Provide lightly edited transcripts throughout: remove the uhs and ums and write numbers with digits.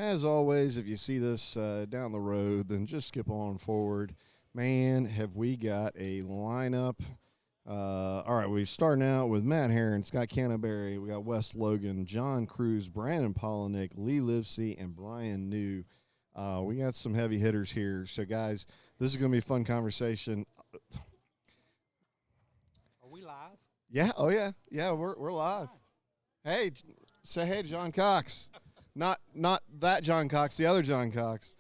As always, if you see this down the road, then just skip on forward. Man, have we got a lineup. All right, we're starting out with Matt Herron, Scott Canterbury. We got Wes Logan, John Cruz, Brandon Polinick, Lee Livesey, and Brian New. We got some heavy hitters here. So, guys, this is going to be a fun conversation. Are we live? Yeah, oh, yeah. Yeah, we're live. Hey, say hey to John Cox. Not that John Cox, the other John Cox.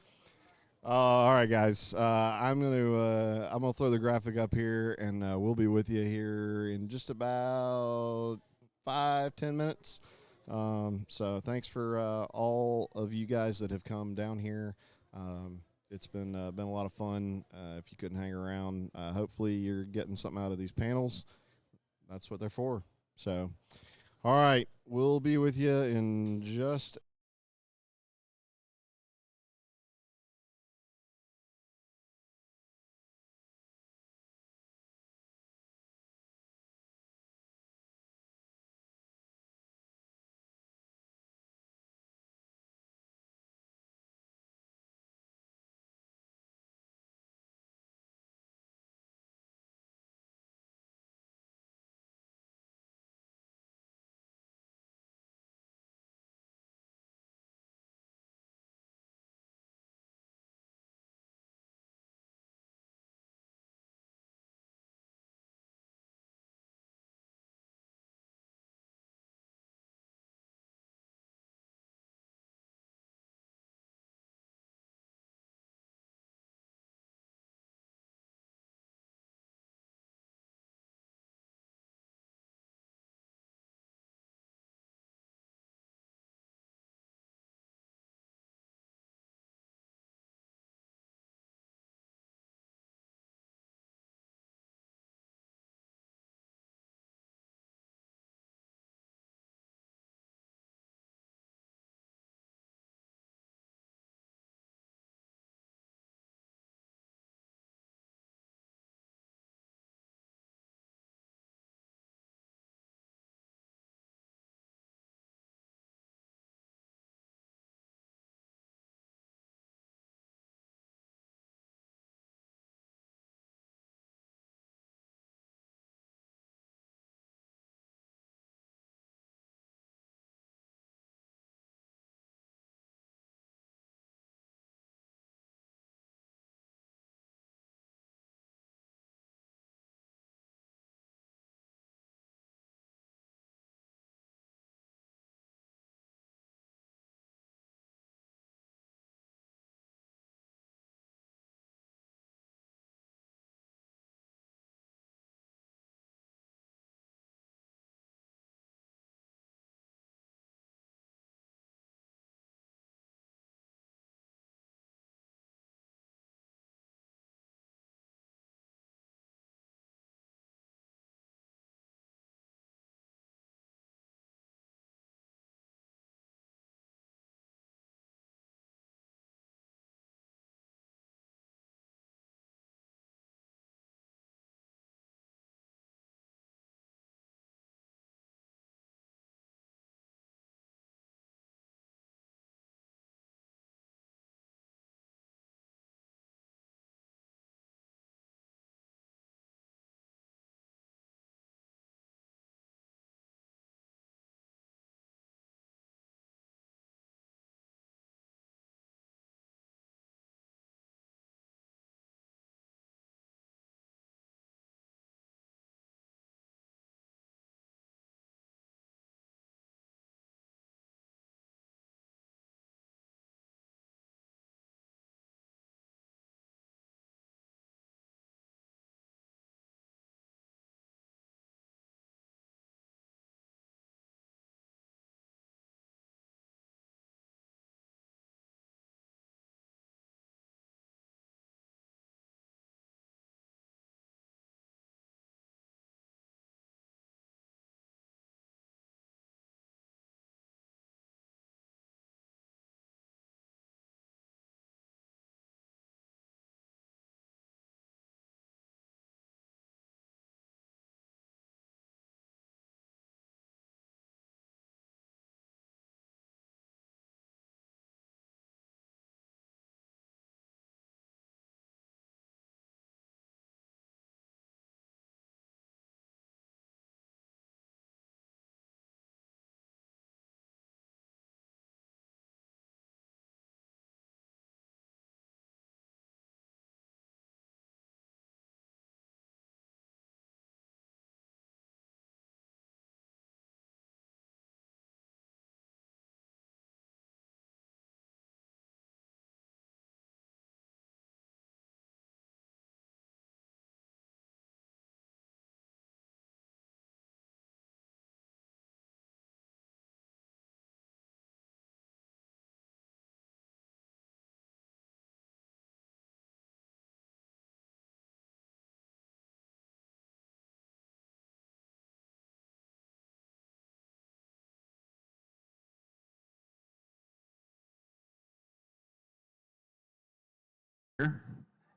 All right, guys. I'm gonna throw the graphic up here, and we'll be with you here in just about 5-10 minutes. So thanks for all of you guys that have come down here. It's been a lot of fun. If you couldn't hang around, hopefully you're getting something out of these panels. That's what they're for. So, all right, we'll be with you in just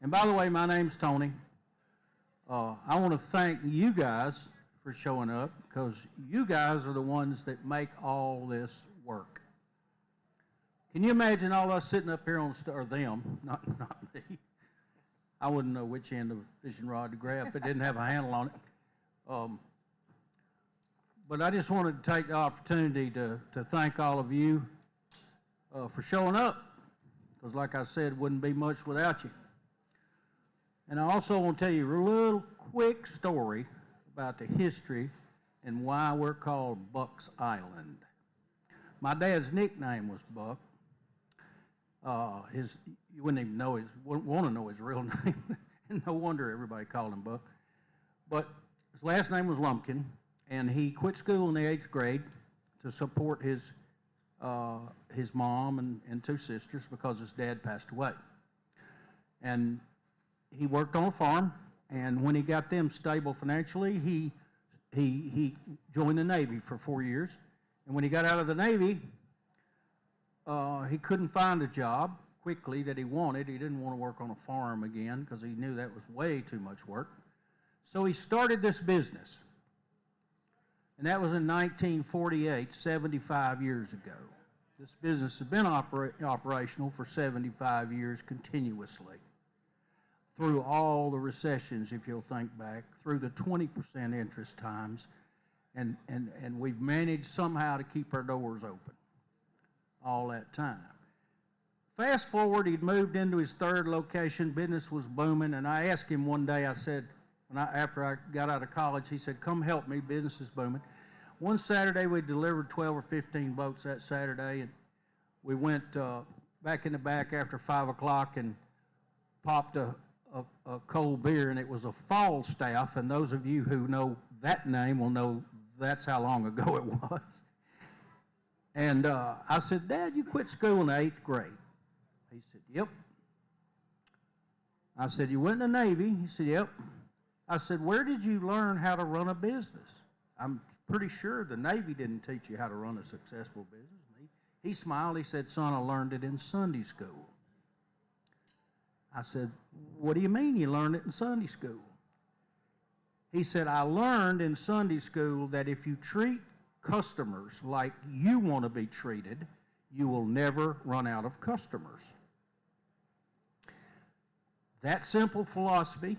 And by the way, my name's Tony. I want to thank you guys for showing up because you guys are the ones that make all this work. Can you imagine all us sitting up here on, or them, not me. I wouldn't know which end of a fishing rod to grab if it didn't have a handle on it. But I just wanted to take the opportunity to thank all of you for showing up, because like I said, it wouldn't be much without you. And I also want to tell you a little quick story about the history and why we're called Buck's Island. My dad's nickname was Buck. You wouldn't even know want to know his real name. And no wonder everybody called him Buck. But his last name was Lumpkin, and he quit school in the 8th grade to support his mom and 2 sisters because his dad passed away. And he worked on a farm, and when he got them stable financially, he joined the Navy for 4 years. And when he got out of the Navy, he couldn't find a job quickly that he wanted. He didn't want to work on a farm again because he knew that was way too much work. So he started this business. And that was in 1948, 75 years ago. This business has been operational for 75 years continuously, through all the recessions, if you'll think back, through the 20% interest times, and we've managed somehow to keep our doors open all that time. Fast forward, he'd moved into his 3rd location, business was booming, and I asked him one day, I said, after I got out of college, he said, come help me, business is booming. One Saturday, we delivered 12 or 15 boats that Saturday, and we went back in the back after 5 o'clock and popped a cold beer, and it was a Falstaff, and those of you who know that name will know that's how long ago it was. And I said, Dad, you quit school in the 8th grade. He said, yep. I said, you went in the Navy? He said, yep. I said, where did you learn how to run a business? I'm pretty sure the Navy didn't teach you how to run a successful business. He smiled. He said, son, I learned it in Sunday school. I said, what do you mean you learned it in Sunday school? He said, I learned in Sunday school that if you treat customers like you want to be treated, you will never run out of customers. That simple philosophy,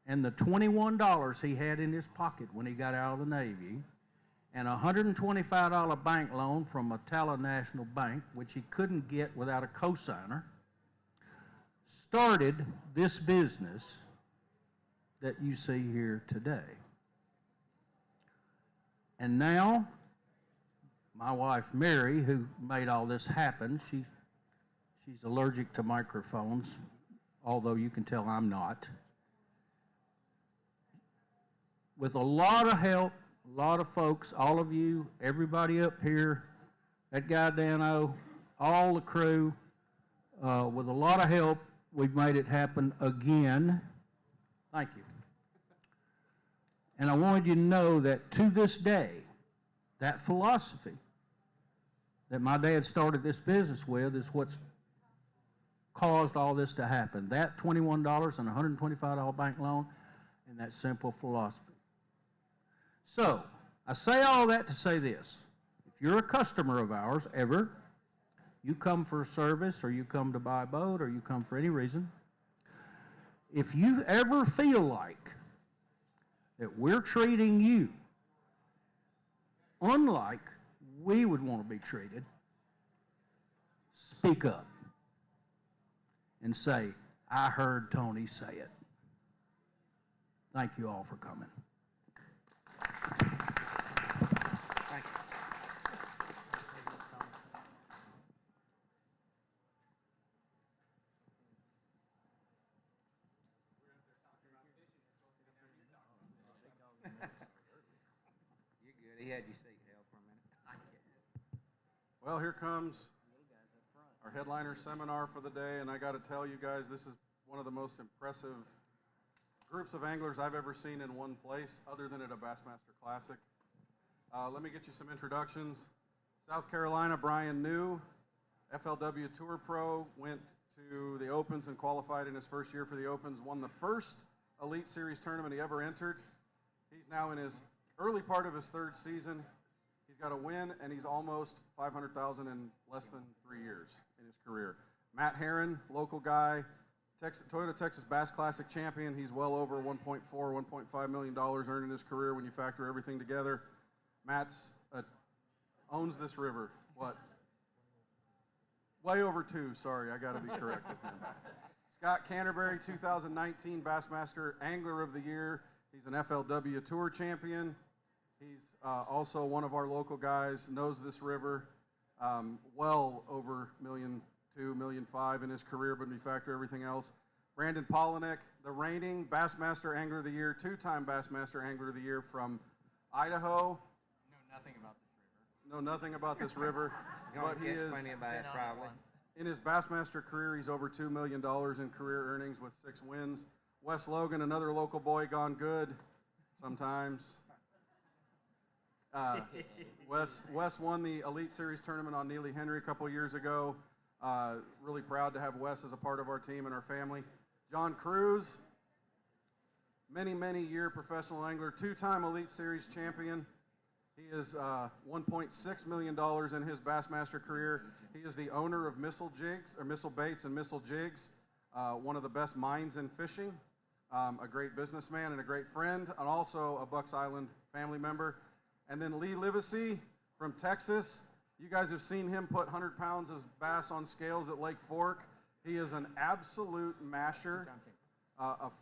and the $21 he had in his pocket when he got out of the Navy, and a $125 bank loan from Atala National Bank, which he couldn't get without a cosigner, started this business that you see here today. And now, my wife Mary, who made all this happen, she's allergic to microphones, although you can tell I'm not. With a lot of help, a lot of folks, all of you, everybody up here, that guy Dano, all the crew, with a lot of help, we've made it happen again. Thank you. And I wanted you to know that to this day, that philosophy that my dad started this business with is what's caused all this to happen. That $21 and a $125 bank loan and that simple philosophy. So, I say all that to say this. If you're a customer of ours ever, you come for a service or you come to buy a boat or you come for any reason, if you ever feel like that we're treating you unlike we would want to be treated, speak up and say, I heard Tony say it. Thank you all for coming. Thank you. You're good. He had you seat held for a minute. Well, here comes our headliner seminar for the day, and I got to tell you guys, this is one of the most impressive groups of anglers I've ever seen in one place, other than at a Bassmaster Classic. Let me get you some introductions. South Carolina, Brian New, FLW Tour Pro, went to the Opens and qualified in his first year for the Opens, won the first Elite Series tournament he ever entered. He's now in his early part of his third season. He's got a win, and he's almost $500,000 in less than 3 years in his career. Matt Herron, local guy, Toyota Texas Bass Classic champion. He's well over $1.5 million earned in his career when you factor everything together. Matt's owns this river. What? Way over 2. Sorry, I got to be correct with him. Scott Canterbury, 2019 Bassmaster Angler of the Year. He's an FLW Tour champion. He's also one of our local guys, knows this river well over $1.2 million, $1.5 million in his career, but when you factor everything else. Brandon Polinick, the reigning Bassmaster Angler of the Year, 2-time Bassmaster Angler of the Year from Idaho. Know nothing about this river. Know nothing about this river, but he is, plenty of bass, probably. in his Bassmaster career, he's over $2 million in career earnings with 6 wins. Wes Logan, another local boy, gone good sometimes. Wes won the Elite Series tournament on Neely Henry a couple years ago. Really proud to have Wes as a part of our team and our family. John Cruz, many year professional angler, 2-time Elite Series champion. He is $1.6 million in his Bassmaster career. He is the owner of Missile Baits and Missile Jigs, one of the best minds in fishing, a great businessman and a great friend, and also a Bucks Island family member. And then Lee Livesey from Texas. You guys have seen him put 100 pounds of bass on scales at Lake Fork. He is an absolute masher, of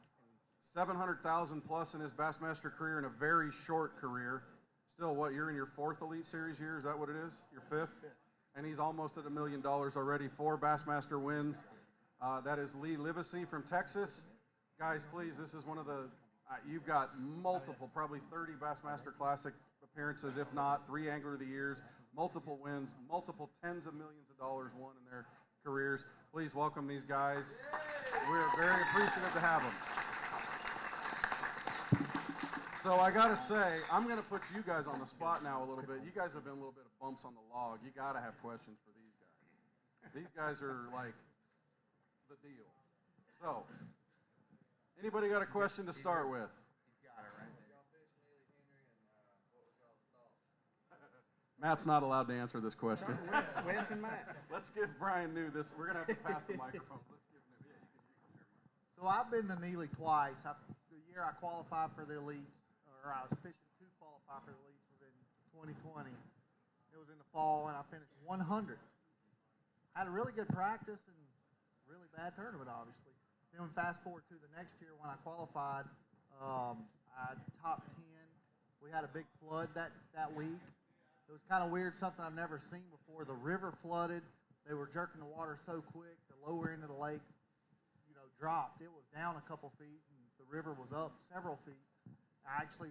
700,000 plus in his Bassmaster career in a very short career. Still, what, you're in your 4th Elite Series year? Is that what it is? Your 5th? And he's almost at $1 million already. 4 Bassmaster wins. That is Lee Livesey from Texas. Guys, please, this is one of the, you've got multiple, probably 30 Bassmaster Classic appearances, if not 3 Angler of the Years, multiple wins, multiple tens of millions of dollars won in their careers. Please welcome these guys. We're very appreciative to have them. So I gotta say, I'm gonna put you guys on the spot now a little bit. You guys have been a little bit of bumps on the log. You gotta have questions for these guys. These guys are like the deal. So, anybody got a question to start with? He's got it right there. Matt's not allowed to answer this question. Wes and Matt. Let's give Brian New this. We're gonna have to pass the microphones. Let's give him. Yeah, you can share. So I've been to Neely twice. The year I qualified for the elites, or I was fishing to qualify for the elites, was in 2020. It was in the fall, and I finished 100. Had a really good practice and really bad tournament, obviously. Then we fast forward to the next year when I qualified, I top 10. We had a big flood that week. It was kind of weird, something I've never seen before. The river flooded. They were jerking the water so quick. The lower end of the lake, dropped. It was down a couple feet, and the river was up several feet. I actually,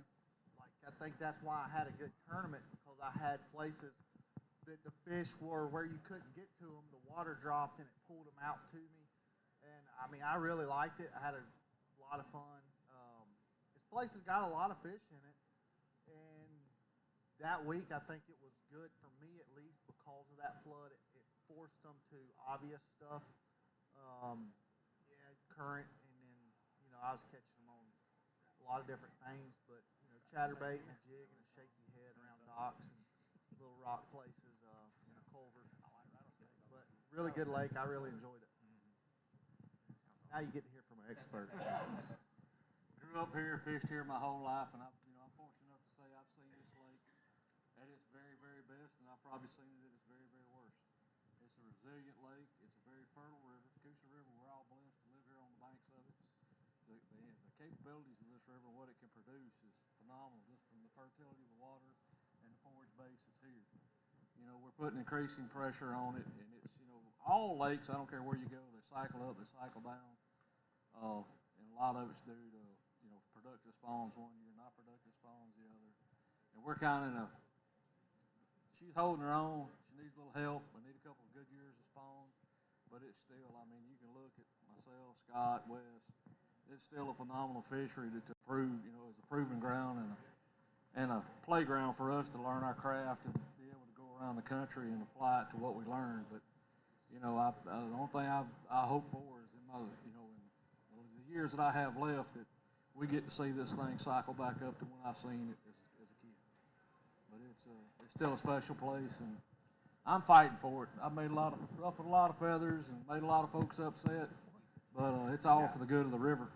I think that's why I had a good tournament, because I had places that the fish were where you couldn't get to them. The water dropped, and it pulled them out to me. And, I really liked it. I had a lot of fun. This place has got a lot of fish in it. And that week, I think it was good for me, at least, because of that flood. It forced them to obvious stuff. Current, and then, I was catching them on a lot of different things, but, chatterbait and a jig and a shaky head around docks and little rock places in a culvert. But really good lake. I really enjoyed it. Now you get to hear from an expert. Grew up here, fished here my whole life, and I'm fortunate enough to say I've seen this lake at its very best, and I've probably seen it at its very worst. It's a resilient lake. It's a very fertile river. Coosa River, we're all blessed to live here on the banks of it. The capabilities of this river, what it can produce, is phenomenal, just from the fertility of the water and the forage base that's here. We're putting increasing pressure on it, and it's, all lakes, I don't care where you go, they cycle up, they cycle down, and a lot of it's due to, productive spawns one year, not productive spawns the other. And we're kind of she's holding her own. She needs a little help. We need a couple of good years of spawn, but it's still, you can look at myself, Scott, Wes, it's still a phenomenal fishery to prove, as a proving ground and a playground for us to learn our craft and be able to go around the country and apply it to what we learned. But you know, the only thing I hope for is in my, you know, in the years that I have left, that we get to see this thing cycle back up to when I seen it as a kid. But it's still a special place, and I'm fighting for it. I've made ruffled a lot of feathers and made a lot of folks upset, but it's all for the good of the river,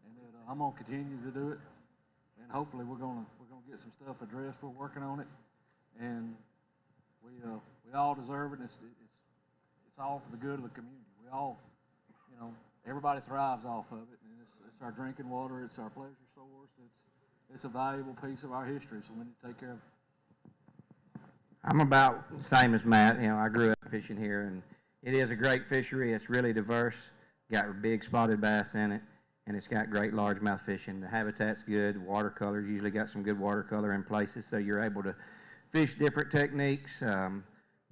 and I'm gonna continue to do it, and hopefully we're gonna get some stuff addressed. We're working on it, and we all deserve it. It's all for the good of the community. We all, you know, everybody thrives off of it, and it's our drinking water. It's our pleasure source. It's a valuable piece of our history, so we need to take care of it. I'm about the same as Matt. You know, I grew up fishing here, and it is a great fishery. It's really diverse. Got big spotted bass in it, and it's got great largemouth fishing. The habitat's good. Watercolors usually got some good watercolor in places, so you're able to fish different techniques. The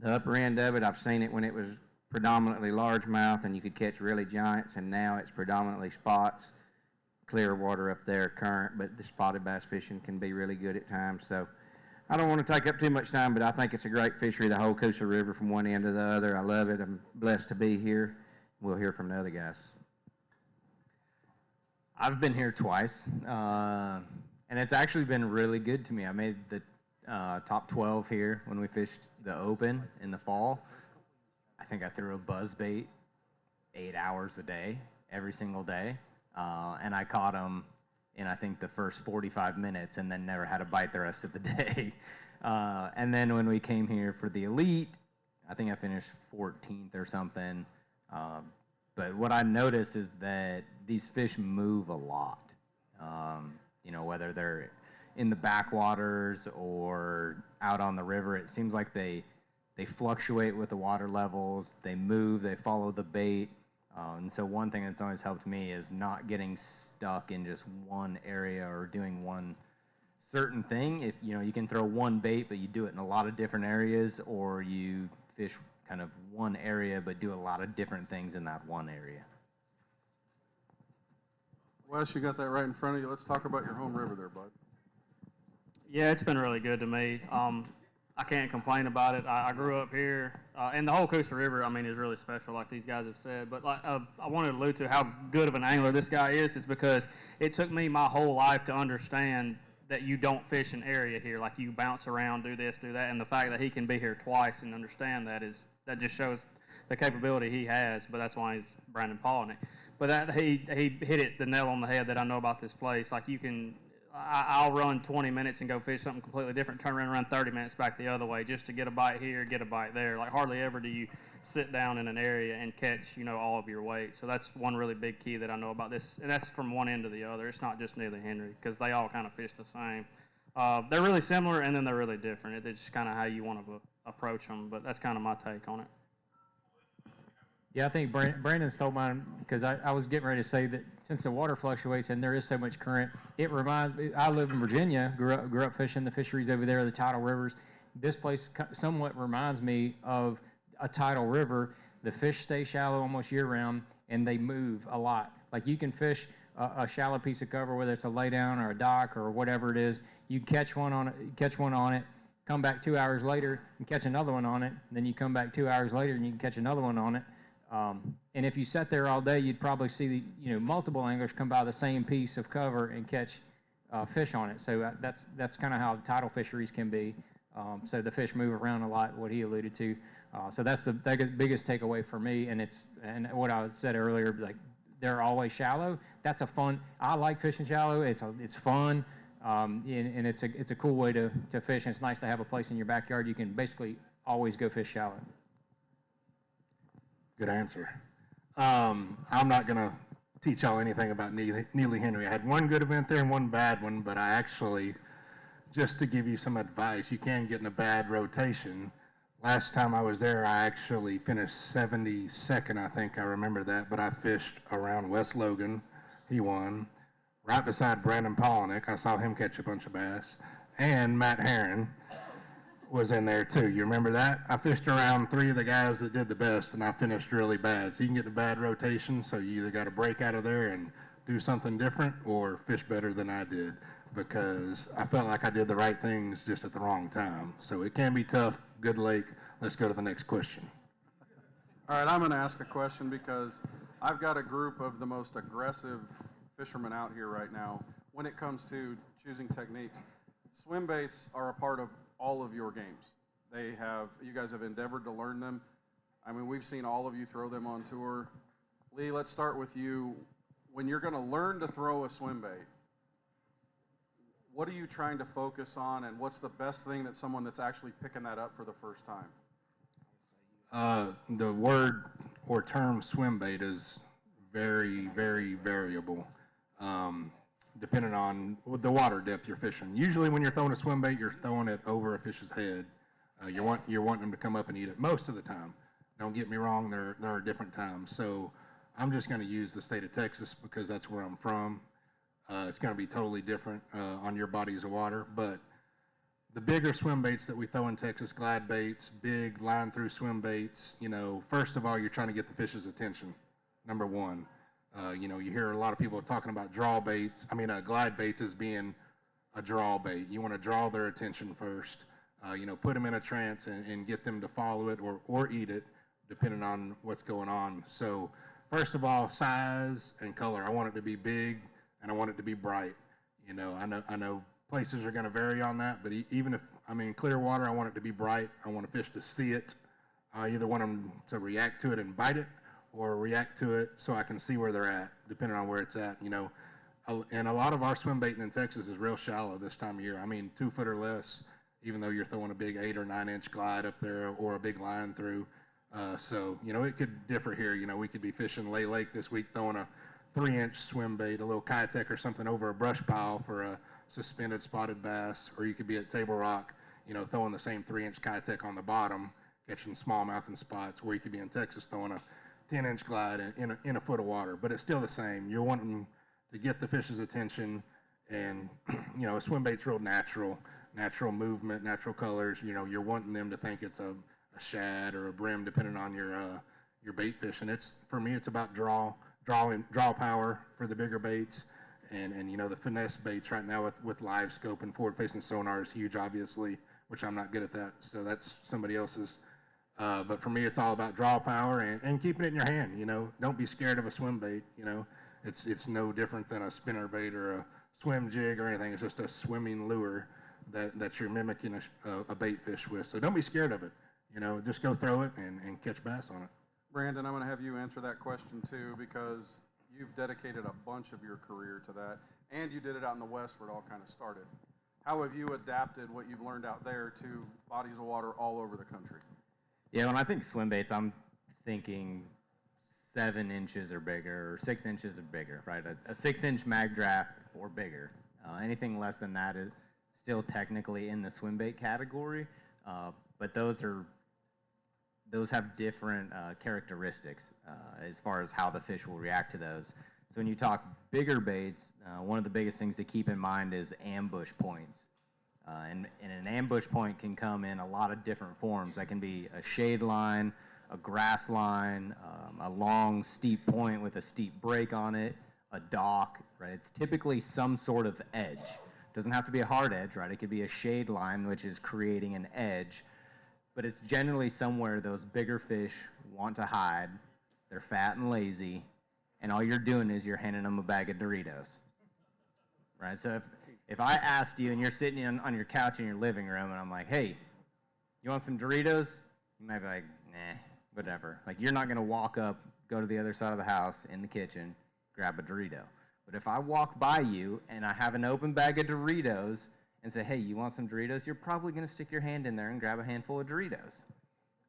upper end of it, I've seen it when it was predominantly largemouth, and you could catch really giants, and now it's predominantly spots. Clear water up there, current, but the spotted bass fishing can be really good at times. So I don't want to take up too much time, but I think it's a great fishery, the whole Coosa River from one end to the other. I love it. I'm blessed to be here. We'll hear from the other guys. I've been here twice, and it's actually been really good to me. I made the top 12 here when we fished the Open in the fall. I think I threw a buzzbait 8 hours a day, every single day, and I caught them in, I think, the first 45 minutes, and then never had a bite the rest of the day. And then when we came here for the Elite, I think I finished 14th or something. But what I noticed is that these fish move a lot. You know, whether they're in the backwaters or out on the river, it seems like they fluctuate with the water levels. They move, they follow the bait. And so one thing that's always helped me is not getting stuck in just one area or doing one certain thing. If you know, you can throw one bait, but you do it in a lot of different areas, or you fish kind of one area but do a lot of different things in that one area. Wes, you got that right in front of you. Let's talk about your home river there, bud. Yeah, it's been really good to me. I can't complain about it. I grew up here, and the whole Coosa River, I mean, is really special, like these guys have said. But like, I wanted to allude to how good of an angler this guy is because it took me my whole life to understand that you don't fish an area here. Like, you bounce around, do this, do that, and the fact that he can be here twice and understand that just shows the capability he has. But that's why he's Brandon Palaniuk. But he hit the nail on the head that I know about this place. Like, you can. I'll run 20 minutes and go fish something completely different, turn around and run 30 minutes back the other way just to get a bite here, get a bite there. Like, hardly ever do you sit down in an area and catch, you know, all of your weight. So that's one really big key that I know about this, and that's from one end to the other. It's not just Neely Henry, because they all kind of fish the same. They're really similar, and then they're really different. It's just kind of how you want to approach them, but that's kind of my take on it. Yeah, I think Brandon stole mine because I was getting ready to say that since the water fluctuates and there is so much current, it reminds me. I live in Virginia, grew up fishing the fisheries over there, the tidal rivers. This place somewhat reminds me of a tidal river. The fish stay shallow almost year round, and they move a lot. Like, you can fish a shallow piece of cover, whether it's a laydown or a dock or whatever it is. You catch one on it, come back 2 hours later and catch another one on it. Then you come back 2 hours later and you can catch another one on it. And if you sat there all day, you'd probably see multiple anglers come by the same piece of cover and catch fish on it. So that's kind of how tidal fisheries can be. So the fish move around a lot, what he alluded to. So that's the biggest takeaway for me. And what I said earlier, like, they're always shallow. That's a fun. I like fishing shallow. It's fun, and it's a cool way to fish. And it's nice to have a place in your backyard you can basically always go fish shallow. Good answer. I'm not going to teach y'all anything about Neely Henry. I had one good event there and one bad one, but I actually, just to give you some advice, you can get in a bad rotation. Last time I was there, I actually finished 72nd, I think. I remember that, but I fished around West Logan. He won. Right beside Brandon Palaniuk. I saw him catch a bunch of bass. And Matt Herron was in there too. You remember that? I fished around 3 of the guys that did the best, and I finished really bad. So you can get a bad rotation, so you either got to break out of there and do something different or fish better than I did, because I felt like I did the right things just at the wrong time. So it can be tough. Good lake. Let's go to the next question. All right, I'm going to ask a question because I've got a group of the most aggressive fishermen out here right now when it comes to choosing techniques. Swim baits are a part of all of your games. You guys have endeavored to learn them. I mean, we've seen all of you throw them on tour. Lee, let's start with you. When you're going to learn to throw a swim bait, what are you trying to focus on, and what's the best thing that someone that's actually picking that up for the first time? The word or term swim bait is very, very variable, depending on the water depth you're fishing. Usually when you're throwing a swim bait, you're throwing it over a fish's head. You're wanting them to come up and eat it most of the time. Don't get me wrong, there are different times. So I'm just going to use the state of Texas because that's where I'm from. It's going to be totally different on your bodies of water, but the bigger swim baits that we throw in Texas, glide baits, big line through swim baits, first of all, you're trying to get the fish's attention, number one. You hear a lot of people talking about glide baits as being a draw bait. You want to draw their attention first, put them in a trance and get them to follow it or eat it, depending on what's going on. So first of all, size and color. I want it to be big and I want it to be bright. I know places are going to vary on that, but even if I'm in clear water, I want it to be bright. I want a fish to see it. I either want them to react to it and bite it, or react to it so I can see where they're at, depending on where it's at. And a lot of our swim baiting in Texas is real shallow this time of year. 2 foot or less, even though you're throwing a big 8 or 9 inch glide up there or a big line through. So it could differ here. We could be fishing Lay Lake this week, throwing a 3-inch swim bait, a little Kitech or something over a brush pile for a suspended spotted bass, or you could be at Table Rock, throwing the same 3-inch Kitech on the bottom, catching smallmouth and spots, or you could be in Texas throwing a 10-inch glide in a foot of water. But it's still the same. You're wanting to get the fish's attention, and a swim bait's real natural movement, natural colors. You're wanting them to think it's a shad or a brim, depending on your bait fish. And for me, it's about draw power for the bigger baits. And the finesse baits right now with live scope and forward facing sonar is huge, obviously, which I'm not good at that. So that's somebody else's. But for me, it's all about draw power and keeping it in your hand. Don't be scared of a swim bait. It's no different than a spinner bait or a swim jig or anything. It's just a swimming lure that you're mimicking a bait fish with. So don't be scared of it. Just go throw it and catch bass on it. Brandon, I'm going to have you answer that question too, because you've dedicated a bunch of your career to that, and you did it out in the West where it all kind of started. How have you adapted what you've learned out there to bodies of water all over the country? Yeah, when I think swim baits, I'm thinking 7 inches or bigger, or 6 inches or bigger, right? A 6-inch mag draft or bigger. Anything less than that is still technically in the swim bait category, but those have different characteristics as far as how the fish will react to those. So when you talk bigger baits, one of the biggest things to keep in mind is ambush points. And an ambush point can come in a lot of different forms. That can be a shade line, a grass line, a long steep point with a steep break on it, a dock, right? It's typically some sort of edge. It doesn't have to be a hard edge, right? It could be a shade line, which is creating an edge. But it's generally somewhere those bigger fish want to hide. They're fat and lazy, and all you're doing is you're handing them a bag of Doritos, right? So if I asked you and you're sitting on your couch in your living room and I'm like, hey, you want some Doritos? You might be like, nah, whatever. Like, you're not going to walk up, go to the other side of the house in the kitchen, grab a Dorito. But if I walk by you and I have an open bag of Doritos and say, hey, you want some Doritos? You're probably going to stick your hand in there and grab a handful of Doritos.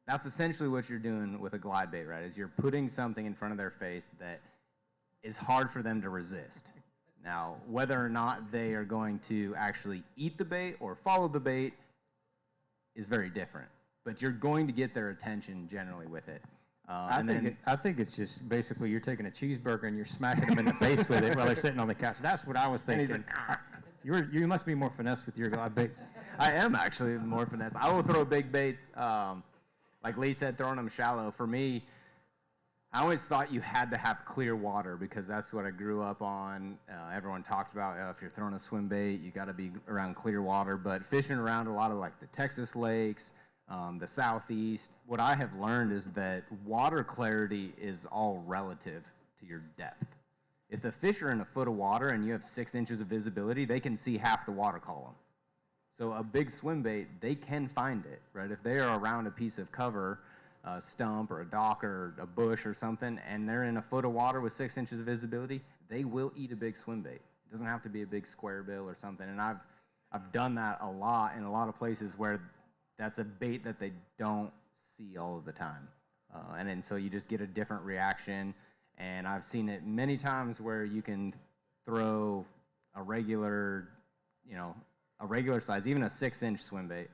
That's essentially what you're doing with a glide bait, right? Is you're putting something in front of their face that is hard for them to resist. Now, whether or not they are going to actually eat the bait or follow the bait is very different. But you're going to get their attention generally with it. I think it's just basically you're taking a cheeseburger and you're smacking them in the face with it while they're sitting on the couch. That's what I was thinking. And he's like, you must be more finesse with your glide baits. I am actually more finesse. I will throw big baits. Like Lee said, throwing them shallow. For me, I always thought you had to have clear water because that's what I grew up on. Everyone talked about if you're throwing a swim bait, you got to be around clear water. But fishing around a lot of like the Texas lakes, the southeast. What I have learned is that water clarity is all relative to your depth. If the fish are in a foot of water and you have 6 inches of visibility, they can see half the water column. So a big swim bait, they can find it, right? If they are around a piece of cover, a stump or a dock or a bush or something, and they're in a foot of water with 6 inches of visibility, they will eat a big swim bait. It doesn't have to be a big square bill or something. And I've done that a lot in a lot of places where that's a bait that they don't see all of the time. And then so you just get a different reaction. And I've seen it many times where you can throw a regular, a regular size, even a 6-inch swim bait,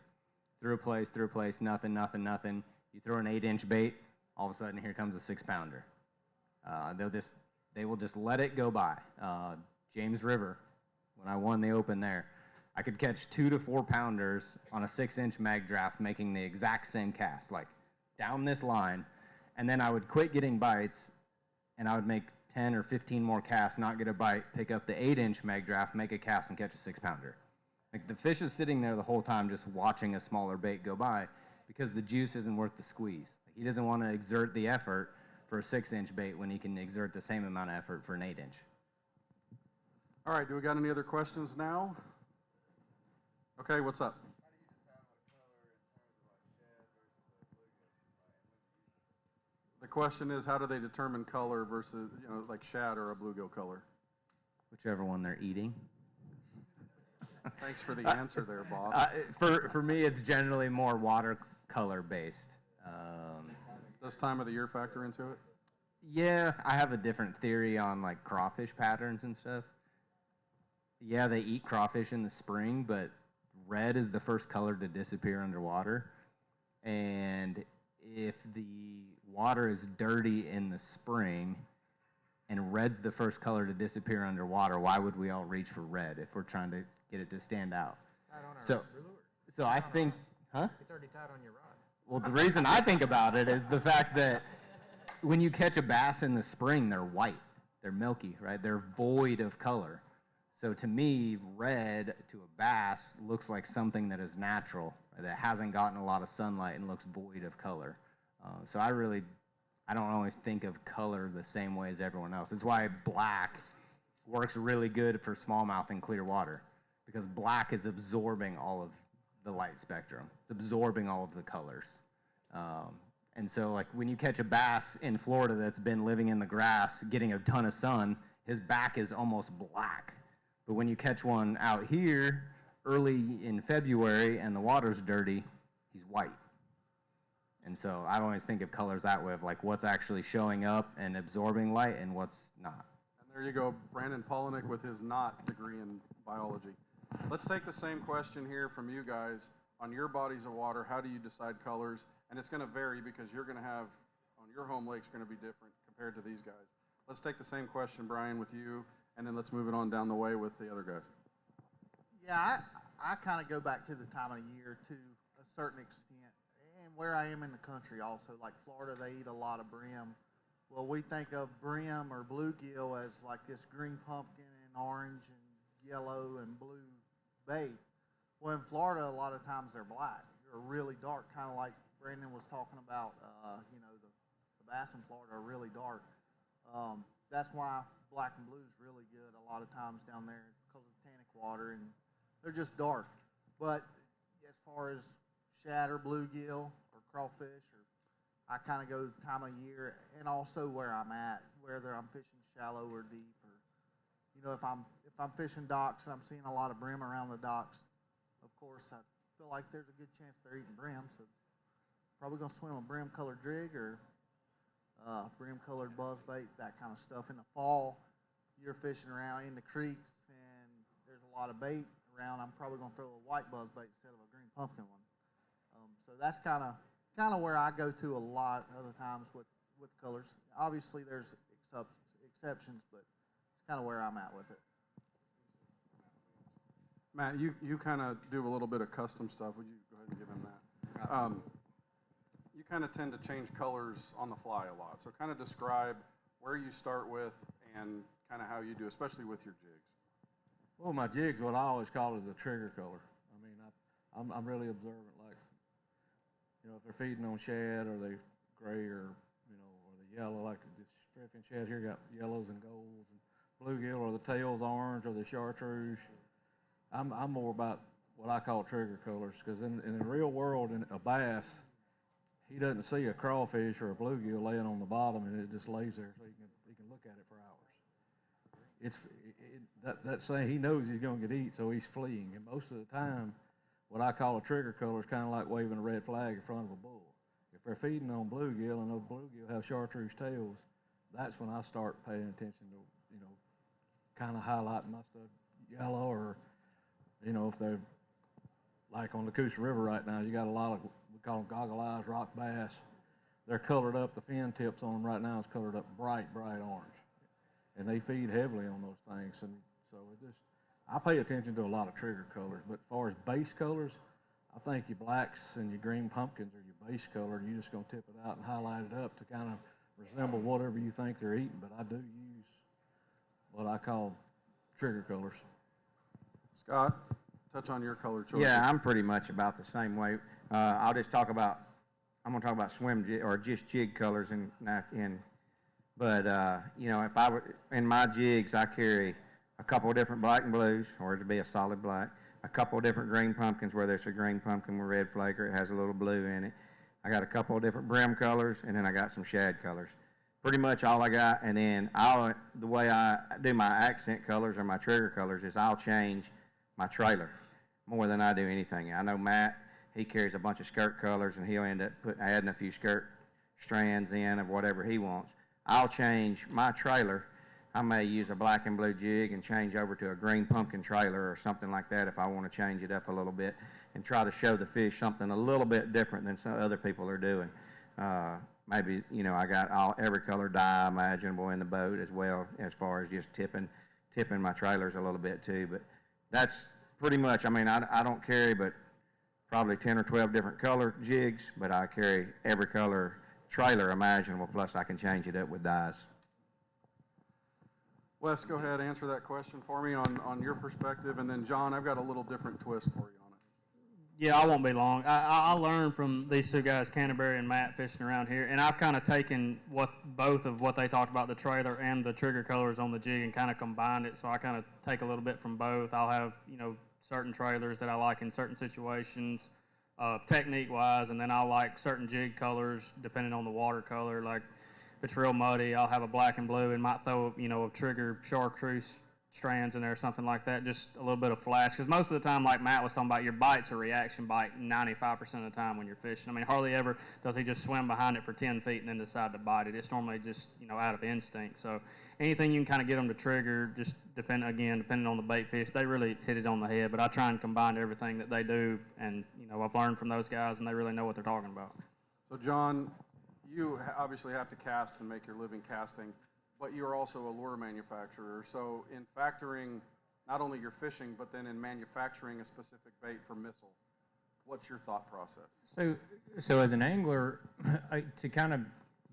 through a place, nothing. You throw an 8-inch bait, all of a sudden here comes a 6-pounder. They will just let it go by. James River, when I won the Open there, I could catch 2 to 4 pounders on a 6-inch mag draft making the exact same cast, like down this line, and then I would quit getting bites, and I would make 10 or 15 more casts, not get a bite, pick up the 8-inch mag draft, make a cast, and catch a 6-pounder. Like the fish is sitting there the whole time just watching a smaller bait go by because the juice isn't worth the squeeze. Like he doesn't want to exert the effort for a 6-inch bait when he can exert the same amount of effort for an 8-inch. All right, do we got any other questions now? Okay, what's up? The question is, how do they determine color versus, like shad or a bluegill color? Whichever one they're eating. Thanks for the answer there, boss. For me, it's generally more watercolor based. Does time of the year factor into it? Yeah, I have a different theory on like crawfish patterns and stuff. Yeah, they eat crawfish in the spring, but red is the first color to disappear underwater. And if the water is dirty in the spring and red's the first color to disappear underwater, why would we all reach for red if we're trying to get it to stand out? So I think, huh? It's already tied on your rod. Well, the reason I think about it is the fact that when you catch a bass in the spring, they're white, they're milky, right? They're void of color. So to me, red to a bass looks like something that is natural, that hasn't gotten a lot of sunlight and looks void of color. So I don't always think of color the same way as everyone else. That's why black works really good for smallmouth in clear water, because black is absorbing all of the light spectrum. It's absorbing all of the colors. And so like when you catch a bass in Florida that's been living in the grass, getting a ton of sun, his back is almost black. But when you catch one out here early in February and the water's dirty, he's white. And so I always think of colors that way, of like what's actually showing up and absorbing light and what's not. And there you go, Brandon Polinick with his not degree in biology. Let's take the same question here from you guys. On your bodies of water, how do you decide colors? And it's going to vary because you're going to have, on your home lake's going to be different compared to these guys. Let's take the same question, Brian, with you, and then let's move it on down the way with the other guys. Yeah, I kind of go back to the time of year to a certain extent, and where I am in the country also. Like Florida, they eat a lot of brim. Well, we think of brim or bluegill as like this green pumpkin and orange and yellow and blue bait. Well, in Florida, a lot of times they're black or really dark, kind of like Brandon was talking about. The bass in Florida are really dark. That's why black and blue is really good a lot of times down there because of the tannic water, and they're just dark. But as far as shad or bluegill or crawfish, I kind of go time of year and also where I'm at, whether I'm fishing shallow or deep, or if I'm fishing docks and I'm seeing a lot of brim around the docks, of course I feel like there's a good chance they're eating brim, so probably gonna swim a brim colored jig or brim colored buzzbait, that kind of stuff. In the fall, you're fishing around in the creeks and there's a lot of bait around. I'm probably gonna throw a white buzzbait instead of a green pumpkin one. So that's kind of where I go to a lot of the times with colors. Obviously, there's exceptions, but it's kind of where I'm at with it. Matt, you kind of do a little bit of custom stuff. Would you go ahead and give him that? You kind of tend to change colors on the fly a lot. So kind of describe where you start with and kind of how you do, especially with your jigs. Well, my jig's what I always call is a trigger color. I mean, I'm really observant. Like You know, if they're feeding on shad, or they gray, or or the yellow, like this stripping shad here got yellows and golds, and bluegill, or the tails orange, or the chartreuse. I'm more about what I call trigger colors, because in the real world, in a bass, he doesn't see a crawfish or a bluegill laying on the bottom, and it just lays there, so he can look at it for hours. That saying, he knows he's going to get eat, so he's fleeing. And most of the time, what I call a trigger color is kind of like waving a red flag in front of a bull. If they're feeding on bluegill and those bluegill have chartreuse tails, that's when I start paying attention to, kind of highlighting my stuff yellow, or, if they're like on the Coosa River right now, you got a lot of, we call them goggle eyes rock bass. They're colored up, the fin tips on them right now is colored up bright orange. And they feed heavily on those things. And so I pay attention to a lot of trigger colors. But as far as base colors, I think your blacks and your green pumpkins are your base color, and you're just going to tip it out and highlight it up to kind of resemble whatever you think they're eating. But I do use what I call trigger colors. Scott, touch on your color choices. Yeah, I'm pretty much about the same way. I'm going to talk about swim or just jig colors but if I were in my jigs, I carry a couple of different black and blues, or to be a solid black, a couple of different green pumpkins, whether it's a green pumpkin with red flake or it has a little blue in it. I got a couple of different brim colors, and then I got some shad colors. Pretty much all I got. And then the way I do my accent colors or my trigger colors is I'll change my trailer more than I do anything. I know Matt, he carries a bunch of skirt colors, and he'll end up adding a few skirt strands in of whatever he wants. I'll change my trailer. I may use a black and blue jig and change over to a green pumpkin trailer or something like that if I want to change it up a little bit and try to show the fish something a little bit different than some other people are doing. Maybe, I got every color dye imaginable in the boat, as well as far as just tipping my trailers a little bit too. But that's pretty much, I don't carry but probably 10 or 12 different color jigs, but I carry every color trailer imaginable, plus I can change it up with dyes. Wes, go ahead, answer that question for me on your perspective, and then John, I've got a little different twist for you on it. Yeah, I won't be long. I learned from these two guys, Canterbury and Matt, fishing around here, and I've kind of taken both of what they talked about, the trailer and the trigger colors on the jig, and kind of combined it. So I kind of take a little bit from both. I'll have certain trailers that I like in certain situations, technique-wise, and then I'll like certain jig colors depending on the water color. Like if it's real muddy, I'll have a black and blue and might throw a trigger chartreuse strands in there or something like that, just a little bit of flash. Because most of the time, like Matt was talking about, your bite's a reaction bite 95% of the time when you're fishing. Hardly ever does he just swim behind it for 10 feet and then decide to bite it. It's normally just, out of instinct. So anything you can kind of get them to trigger, just depending on the bait fish, they really hit it on the head. But I try and combine everything that they do, and, I've learned from those guys, and they really know what they're talking about. So John, you obviously have to cast and make your living casting, but you're also a lure manufacturer. So in factoring not only your fishing, but then in manufacturing a specific bait for missile, what's your thought process? So as an angler, to kind of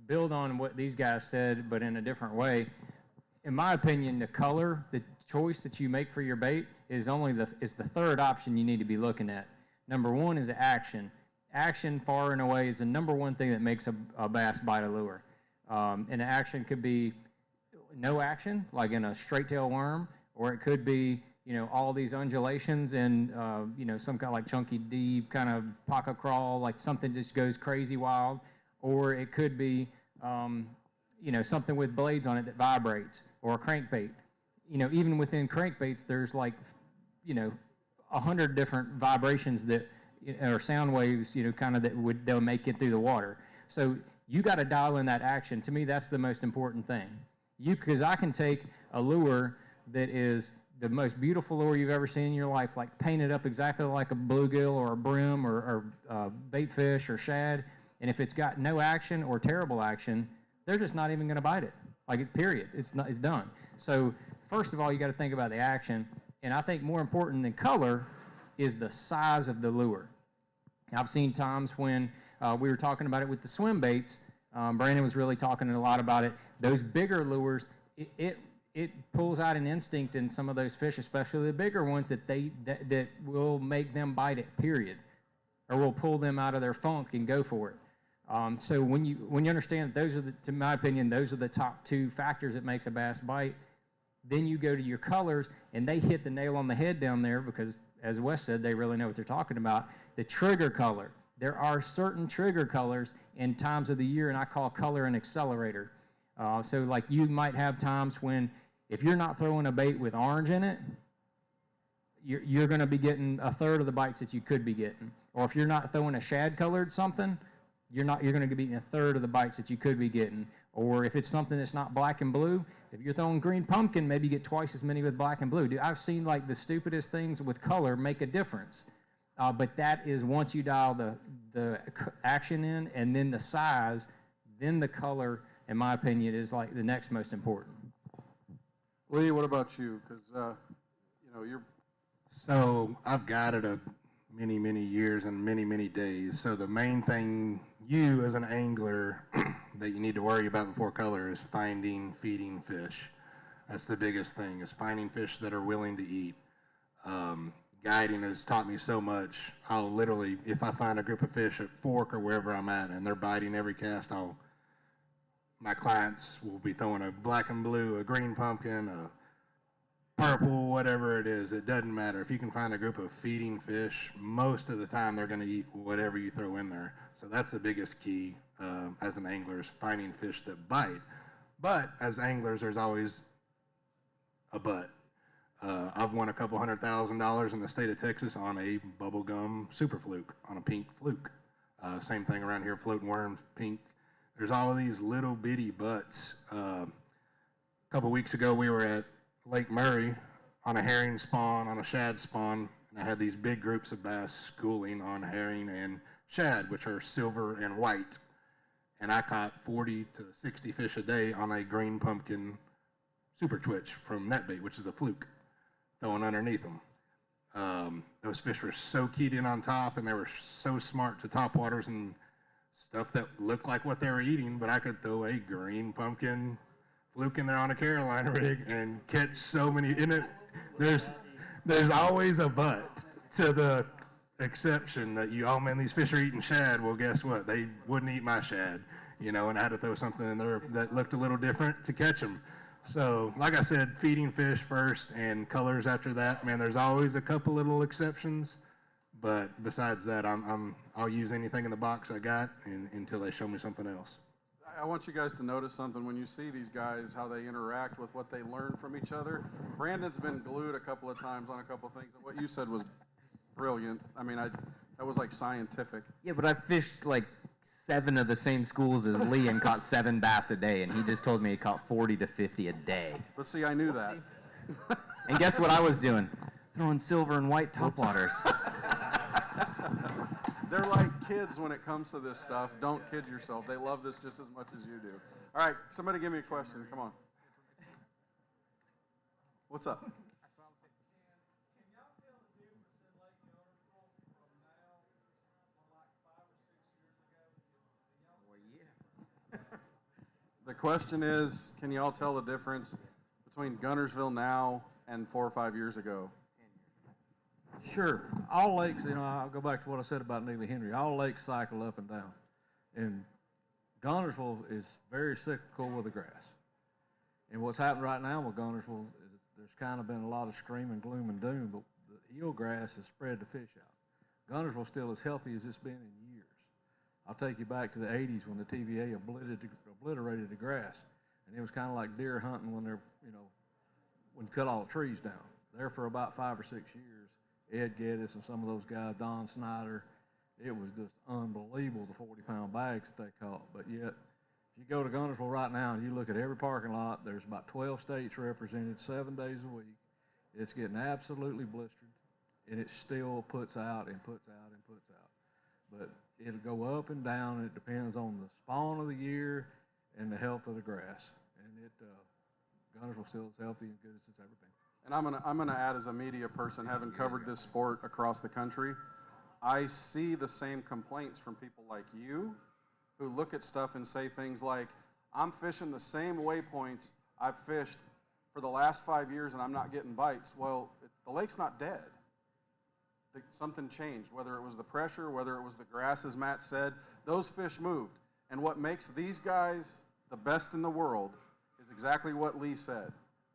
build on what these guys said, but in a different way, in my opinion, the color, the choice that you make for your bait is the third option you need to be looking at. Number one is action. Action, far and away, is the number one thing that makes a bass bite a lure. And the action could be no action, like in a straight tail worm, or it could be, all these undulations and, some kind of like chunky deep kind of pocket crawl, like something just goes crazy wild. Or it could be, something with blades on it that vibrates, or a crankbait. Even within crankbaits, there's like, 100 different vibrations that, or sound waves, kind of they'll make it through the water. So you got to dial in that action. To me, that's the most important thing. Because I can take a lure that is the most beautiful lure you've ever seen in your life, like painted up exactly like a bluegill or a brim or bait fish or shad, and if it's got no action or terrible action, they're just not even going to bite it. Period. It's done. So first of all, you got to think about the action, and I think more important than color is the size of the lure. I've seen times when we were talking about it with the swim baits. Brandon was really talking a lot about it. Those bigger lures, it pulls out an instinct in some of those fish, especially the bigger ones, that will make them bite it, period. or we'll pull them out of their funk and go for it. So when you understand those are to my opinion, those are the top two factors that makes a bass bite. Then you go to your colors, and they hit the nail on the head down there because, as Wes said, they really know what they're talking about. The trigger color. There are certain trigger colors in times of the year, and I call color an accelerator. So like you might have times when if you're not throwing a bait with orange in it, you're going to be getting a third of the bites that you could be getting. Or if you're not throwing a shad colored something, you're going to be getting a third of the bites that you could be getting. Or if it's something that's not black and blue, if you're throwing green pumpkin, maybe you get twice as many with black and blue. Dude, I've seen like the stupidest things with color make a difference. But that is once you dial the action in and then the size, then the color, in my opinion, is like the next most important. Lee, what about you? Because, you're... So I've guided a many years and many days. So the main thing you as an angler that you need to worry about before color is feeding fish. That's the biggest thing, is finding fish that are willing to eat. Guiding has taught me so much. I'll literally, if I find a group of fish at Fork or wherever I'm at and they're biting every cast, my clients will be throwing a black and blue, a green pumpkin, a purple, whatever it is. It doesn't matter. If you can find a group of feeding fish, most of the time they're going to eat whatever you throw in there. So that's the biggest key as an angler, is finding fish that bite. But as anglers, there's always a but. I've won a couple $100,000 in the state of Texas on a bubblegum super fluke, on a pink fluke. Same thing around here, floating worms, pink. There's all of these little bitty butts. A couple weeks ago, we were at Lake Murray on a herring spawn, on a shad spawn, and I had these big groups of bass schooling on herring and shad, which are silver and white. And I caught 40 to 60 fish a day on a green pumpkin super twitch from NetBait, which is a fluke, throwing underneath them. Those fish were so keyed in on top, and they were so smart to top waters and stuff that looked like what they were eating, but I could throw a green pumpkin fluke in there on a Carolina rig and catch so many in it. There's always a but to the exception that man, these fish are eating shad. Well, guess what? They wouldn't eat my shad, and I had to throw something in there that looked a little different to catch them. So, like I said, feeding fish first and colors after that. Man, there's always a couple little exceptions, but besides that, I'll use anything in the box I got until they show me something else. I want you guys to notice something when you see these guys, how they interact with what they learn from each other. Brandon's been glued a couple of times on a couple of things, and what you said was brilliant. I mean, that was like scientific. Yeah, but I fished like 7 of the same schools as Lee and caught 7 bass a day, and he just told me he caught 40 to 50 a day. But see, I knew that. And guess what I was doing? Throwing silver and white topwaters. They're like kids when it comes to this stuff. Don't kid yourself. They love this just as much as you do. All right, somebody give me a question. Come on. What's up? The question is, can y'all tell the difference between Guntersville now and 4 or 5 years ago? Sure. All lakes, I'll go back to what I said about Neely Henry. All lakes cycle up and down. And Guntersville is very cyclical with the grass. And what's happened right now with Guntersville is there's kind of been a lot of screaming, gloom, and doom, but the eelgrass has spread the fish out. Guntersville's still as healthy as it's been in years. I'll take you back to the 80s when the TVA obliterated the grass. And it was kind of like deer hunting when they're, when you cut all the trees down. There for about 5 or 6 years, Ed Geddes and some of those guys, Don Snyder, it was just unbelievable, the 40-pound bags that they caught. But yet, if you go to Guntersville right now and you look at every parking lot, there's about 12 states represented 7 days a week. It's getting absolutely blistered, and it still puts out and puts out and puts out. But it'll go up and down. It depends on the spawn of the year and the health of the grass. And Guntersville still as healthy and good as it's ever been. And I'm gonna add, as a media person, having covered this sport across the country, I see the same complaints from people like you, who look at stuff and say things like, I'm fishing the same waypoints I've fished for the last 5 years and I'm not getting bites. Well, the lake's not dead. something changed, whether it was the pressure, whether it was the grass, as Matt said, those fish moved. And what makes these guys the best in the world is exactly what Lee said,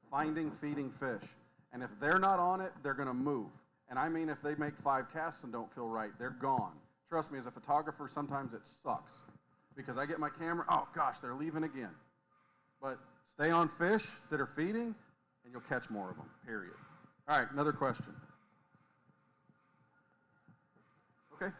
finding, feeding fish. And if they're not on it, they're going to move. And I mean, if they make 5 casts and don't feel right, they're gone. Trust me, as a photographer, sometimes it sucks because I get my camera, oh gosh, they're leaving again. But stay on fish that are feeding and you'll catch more of them, period. All right, another question. Okay.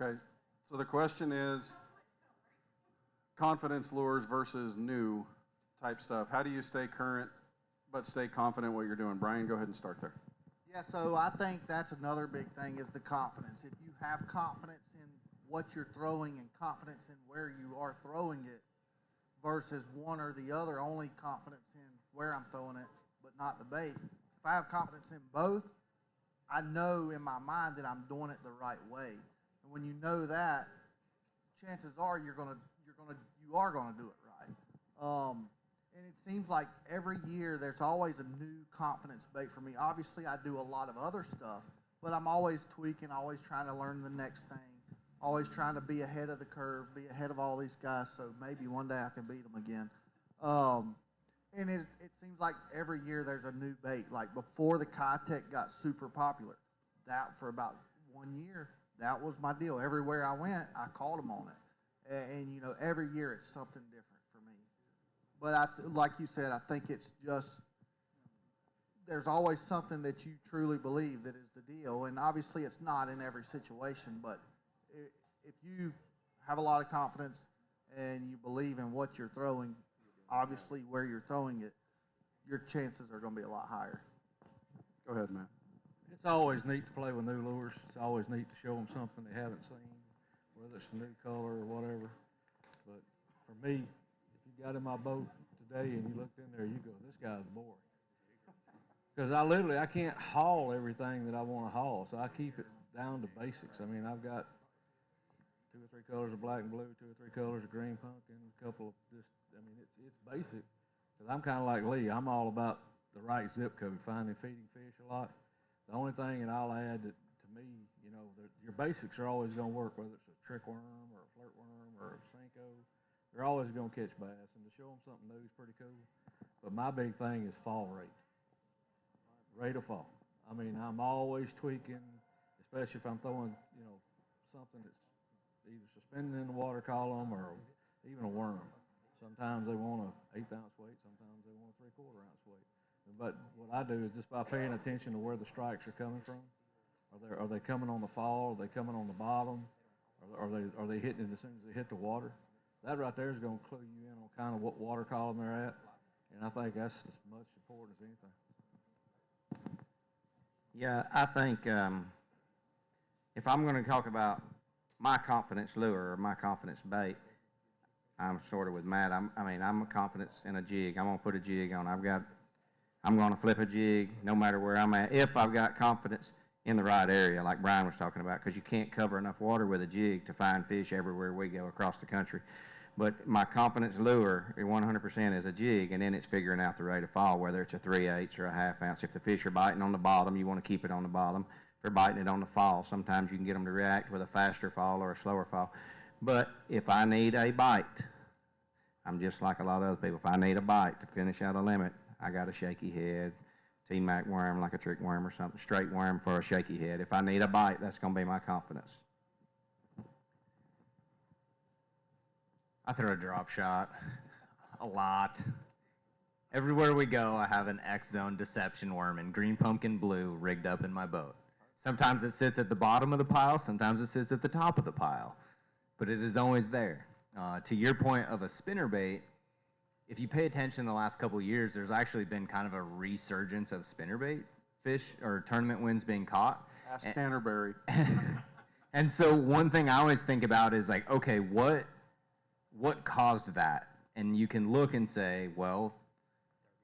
Okay, so the question is confidence lures versus new type stuff. How do you stay current but stay confident what you're doing? Brian, go ahead and start there. Yeah, so I think that's another big thing is the confidence. If you have confidence in what you're throwing and confidence in where you are throwing it versus one or the other, only confidence in where I'm throwing it but not the bait. If I have confidence in both, I know in my mind that I'm doing it the right way. And when you know that, chances are you are gonna do it right. And it seems like every year there's always a new confidence bait for me. Obviously, I do a lot of other stuff, but I'm always tweaking, always trying to learn the next thing, always trying to be ahead of the curve, be ahead of all these guys, so maybe one day I can beat them again. And it seems like every year there's a new bait. Like before the Kitech got super popular, that for about 1 year, that was my deal. Everywhere I went, I called them on it. And you know, every year it's something different for me. But like you said, I think it's just, there's always something that you truly believe that is the deal. And obviously it's not in every situation, but if you have a lot of confidence and you believe in what you're throwing, obviously where you're throwing it, your chances are going to be a lot higher. Go ahead, Matt. It's always neat to play with new lures. It's always neat to show them something they haven't seen, whether it's a new color or whatever. But for me, if you got in my boat today and you looked in there, you go, this guy's boring. Because I can't haul everything that I want to haul, so I keep it down to basics. I mean, I've got 2 or 3 colors of black and blue, 2 or 3 colors of green pumpkin, a couple of just, I mean, it's basic. Because I'm kind of like Lee. I'm all about the right zip code, finding feeding fish a lot. The only thing that I'll add that, to me, you know, your basics are always going to work, whether it's a trick worm or a flirt worm or a Senko. They're always going to catch bass, and to show them something new is pretty cool. But my big thing is fall rate of fall. I mean, I'm always tweaking, especially if I'm throwing, you know, something that's either suspended in the water column or even a worm. Sometimes they want an 1/8 ounce weight, sometimes they want a 3/4 ounce weight. But what I do is just by paying attention to where the strikes are coming from. Are they coming on the fall? Are they coming on the bottom? Are they hitting it as soon as they hit the water? That right there is going to clue you in on kind of what water column they're at. And I think that's as much important as anything. Yeah, I think if I'm going to talk about my confidence lure or my confidence bait, I'm sort of with Matt. I'm a confidence in a jig. I'm going to put a jig on. I'm going to flip a jig no matter where I'm at if I've got confidence in the right area, like Brian was talking about, because you can't cover enough water with a jig to find fish everywhere we go across the country. But my confidence lure, 100% is a jig, and then it's figuring out the rate of fall, whether it's a 3/8 or a 1/2 ounce. If the fish are biting on the bottom, you want to keep it on the bottom. If they're biting it on the fall, sometimes you can get them to react with a faster fall or a slower fall. But if I need a bite, I'm just like a lot of other people. If I need a bite to finish out a limit, I got a shaky head, T-Mac worm like a trick worm or something, straight worm for a shaky head. If I need a bite, that's going to be my confidence. I throw a drop shot a lot. Everywhere we go, I have an X-Zone deception worm in green pumpkin blue rigged up in my boat. Sometimes it sits at the bottom of the pile, sometimes it sits at the top of the pile, but it is always there. To your point of a spinnerbait, if you pay attention the last couple of years, there's actually been kind of a resurgence of spinnerbait fish or tournament wins being caught. Ask Canterbury. And so one thing I always think about is like, okay, what caused that? And you can look and say, well,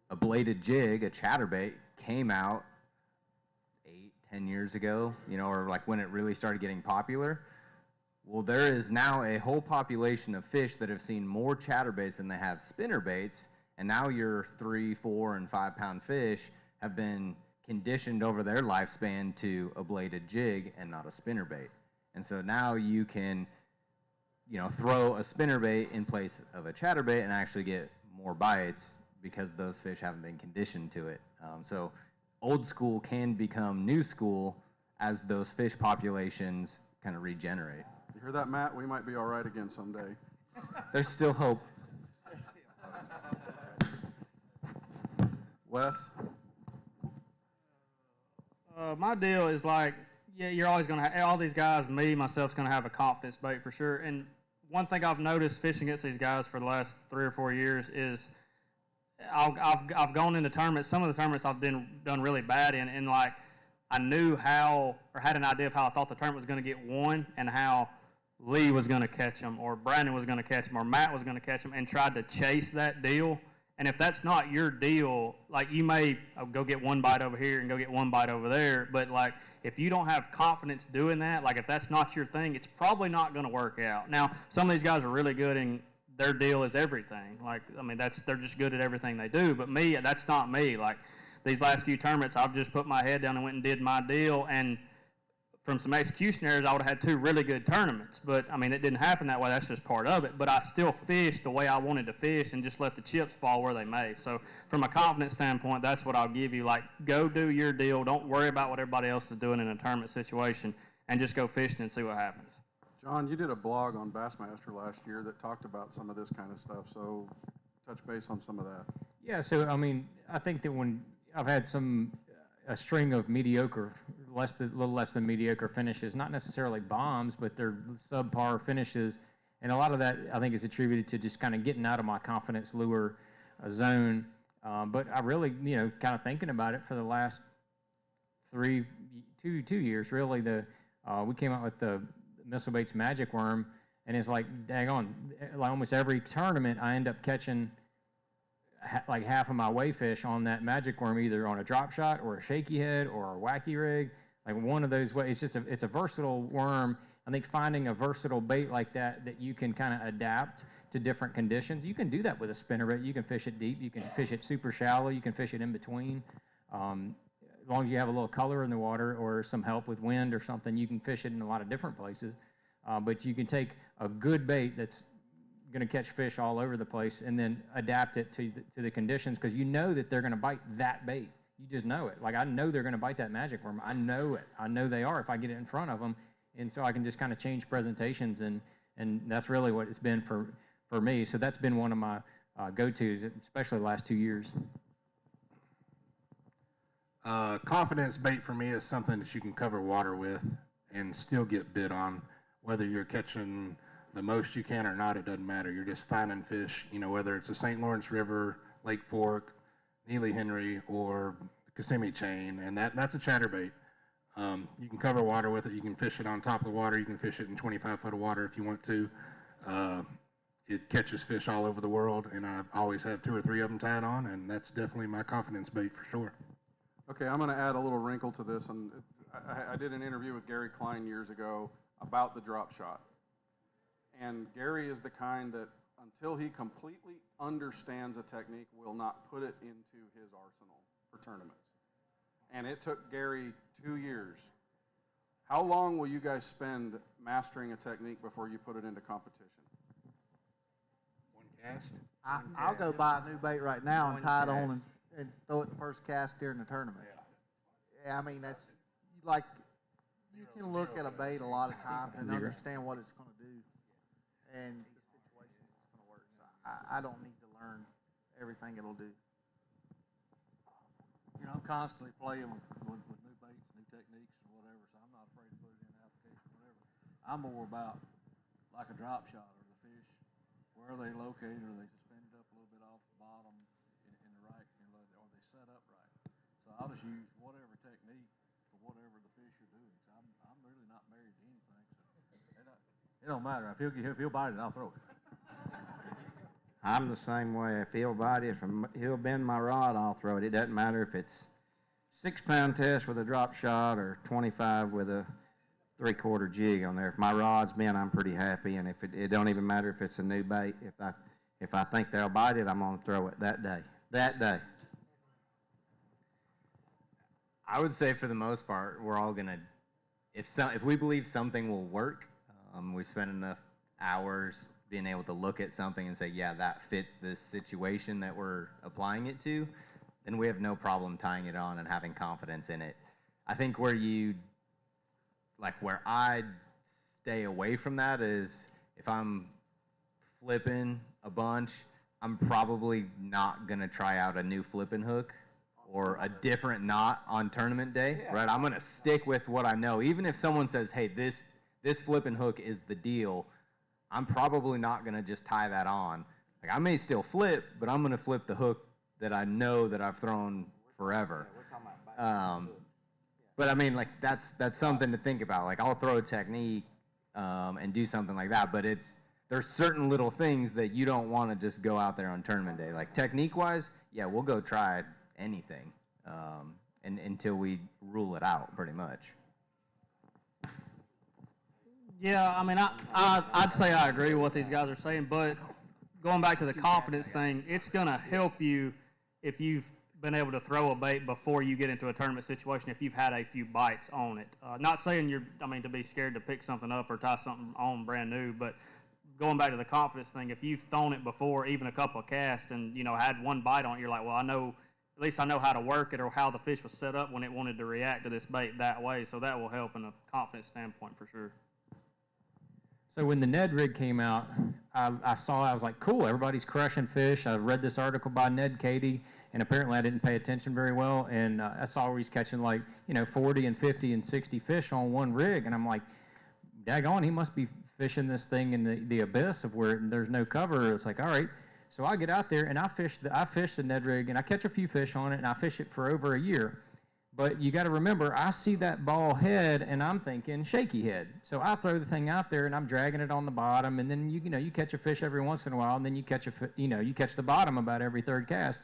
a bladed jig, a chatterbait, came out 8-10 years ago, or like when it really started getting popular. Well, there is now a whole population of fish that have seen more chatterbaits than they have spinnerbaits, and now your 3, 4, and 5 pound fish have been conditioned over their lifespan to a bladed jig and not a spinnerbait. And so now you can, throw a spinnerbait in place of a chatterbait and actually get more bites because those fish haven't been conditioned to it. So old school can become new school as those fish populations kind of regenerate. You hear that, Matt? We might be all right again someday. There's still hope. Wes? My deal is like, yeah, you're always going to have, all these guys, me, myself's going to have a confidence bait for sure. And one thing I've noticed fishing against these guys for the last 3 or 4 years is I've gone into tournaments, some of the tournaments I've done really bad in, and like I knew how, or had an idea of how I thought the tournament was going to get won and how Lee was going to catch them, or Brandon was going to catch them, or Matt was going to catch them, and tried to chase that deal. And if that's not your deal, like you may go get one bite over here and go get one bite over there, but like if you don't have confidence doing that, like if that's not your thing, it's probably not going to work out. Now, some of these guys are really good and their deal is everything. Like, I mean, they're just good at everything they do. But me, that's not me. Like these last few tournaments, I've just put my head down and went and did my deal. And from some execution errors, I would have had 2 really good tournaments. But, I mean, it didn't happen that way. That's just part of it. But I still fished the way I wanted to fish and just let the chips fall where they may. So from a confidence standpoint, that's what I'll give you. Like, go do your deal. Don't worry about what everybody else is doing in a tournament situation, and just go fishing and see what happens. John, you did a blog on Bassmaster last year that talked about some of this kind of stuff. So touch base on some of that. Yeah, so, I mean, I think that when I've had a string of mediocre, a little less than mediocre finishes, not necessarily bombs, but they're subpar finishes. And a lot of that, I think, is attributed to just kind of getting out of my confidence lure zone. But I really, kind of thinking about it for the last 2 years, really, we came out with the Missile Baits Magic Worm, and it's like, dang on, like almost every tournament, I end up catching like half of my weighfish on that magic worm, either on a drop shot or a shaky head or a wacky rig, like one of those ways. It's a versatile worm. I think finding a versatile bait like that you can kind of adapt to different conditions. You can do that with a spinnerbait. You can fish it deep. You can fish it super shallow. You can fish it in between. As long as you have a little color in the water or some help with wind or something, you can fish it in a lot of different places. But you can take a good bait that's going to catch fish all over the place and then adapt it to the conditions, because you know that they're going to bite that bait. You just know it. Like, I know they're going to bite that magic worm. I know it. I know they are if I get it in front of them. And so I can just kind of change presentations, and that's really what it's been for me. So that's been one of my go-tos, especially the last 2 years. Confidence bait for me is something that you can cover water with and still get bit on. Whether you're catching the most you can or not, it doesn't matter. You're just finding fish, whether it's the St. Lawrence River, Lake Fork, Neely Henry, or the Kissimmee chain, and that's a chatterbait. You can cover water with it. You can fish it on top of the water. You can fish it in 25 foot of water if you want to. It catches fish all over the world, and I always have 2 or 3 of them tied on, and that's definitely my confidence bait for sure. Okay, I'm going to add a little wrinkle to this. And I did an interview with Gary Klein years ago about the drop shot. And Gary is the kind that, until he completely understands a technique, will not put it into his arsenal for tournaments. And it took Gary 2 years. How long will you guys spend mastering a technique before you put it into competition? One cast? I'll go buy a new bait right now and tie it on and throw it the first cast during the tournament. Yeah, I mean, that's like, you can look at a bait a lot of times and understand what it's going to do and the situation it's going to work. So I don't need to learn everything it'll do. I'm constantly playing with new baits, new techniques, and whatever. So I'm more about like a drop shot or the fish, where are they located? Are they suspended up a little bit off the bottom in the right, are they set up right? So I'll just use whatever technique for whatever the fish are doing. So I'm really not married to anything. So it don't matter. If he'll bite it, I'll throw it. I'm the same way. If he'll bite it, he'll bend my rod, I'll throw it. It doesn't matter if it's 6-pound test with a drop shot or 25 with a 3/4 jig on there. If my rod's bent, I'm pretty happy. And if it don't even matter if it's a new bait. If I think they'll bite it, I'm gonna throw it that day. That day. I would say for the most part, we're all gonna, if we believe something will work, we spend enough hours being able to look at something and say, yeah, that fits this situation that we're applying it to, then we have no problem tying it on and having confidence in it. I think where I stay away from that is if I'm flipping a bunch, I'm probably not gonna try out a new flipping hook or a different knot on tournament day, right? I'm gonna stick with what I know. Even if someone says, hey, this flipping hook is the deal, I'm probably not gonna just tie that on. Like, I may still flip, but I'm gonna flip the hook that I know that I've thrown forever. But I mean, like, that's something to think about. Like, I'll throw a technique and do something like that, but there's certain little things that you don't want to just go out there on tournament day. Like, technique-wise, yeah, we'll go try anything until we rule it out, pretty much. Yeah, I mean, I'd say I agree with what these guys are saying, but going back to the confidence thing, it's going to help you if you've been able to throw a bait before you get into a tournament situation, if you've had a few bites on it. Not saying to be scared to pick something up or tie something on brand new, but going back to the confidence thing, if you've thrown it before, even a couple of casts, and, had one bite on it, you're like, well, at least I know how to work it or how the fish was set up when it wanted to react to this bait that way, so that will help in a confidence standpoint for sure. So when the Ned rig came out, I was like, cool, everybody's crushing fish. I read this article by Ned Cady, and apparently I didn't pay attention very well, and I saw he's catching 40 and 50 and 60 fish on one rig, and I'm like, daggone, he must be fishing this thing in the abyss of where there's no cover. It's like, all right. So I get out there, and I fish the Ned rig, and I catch a few fish on it, and I fish it for over a year. But you got to remember, I see that ball head, and I'm thinking shaky head. So I throw the thing out there, and I'm dragging it on the bottom, and then you catch a fish every once in a while, and then you catch the bottom about every third cast.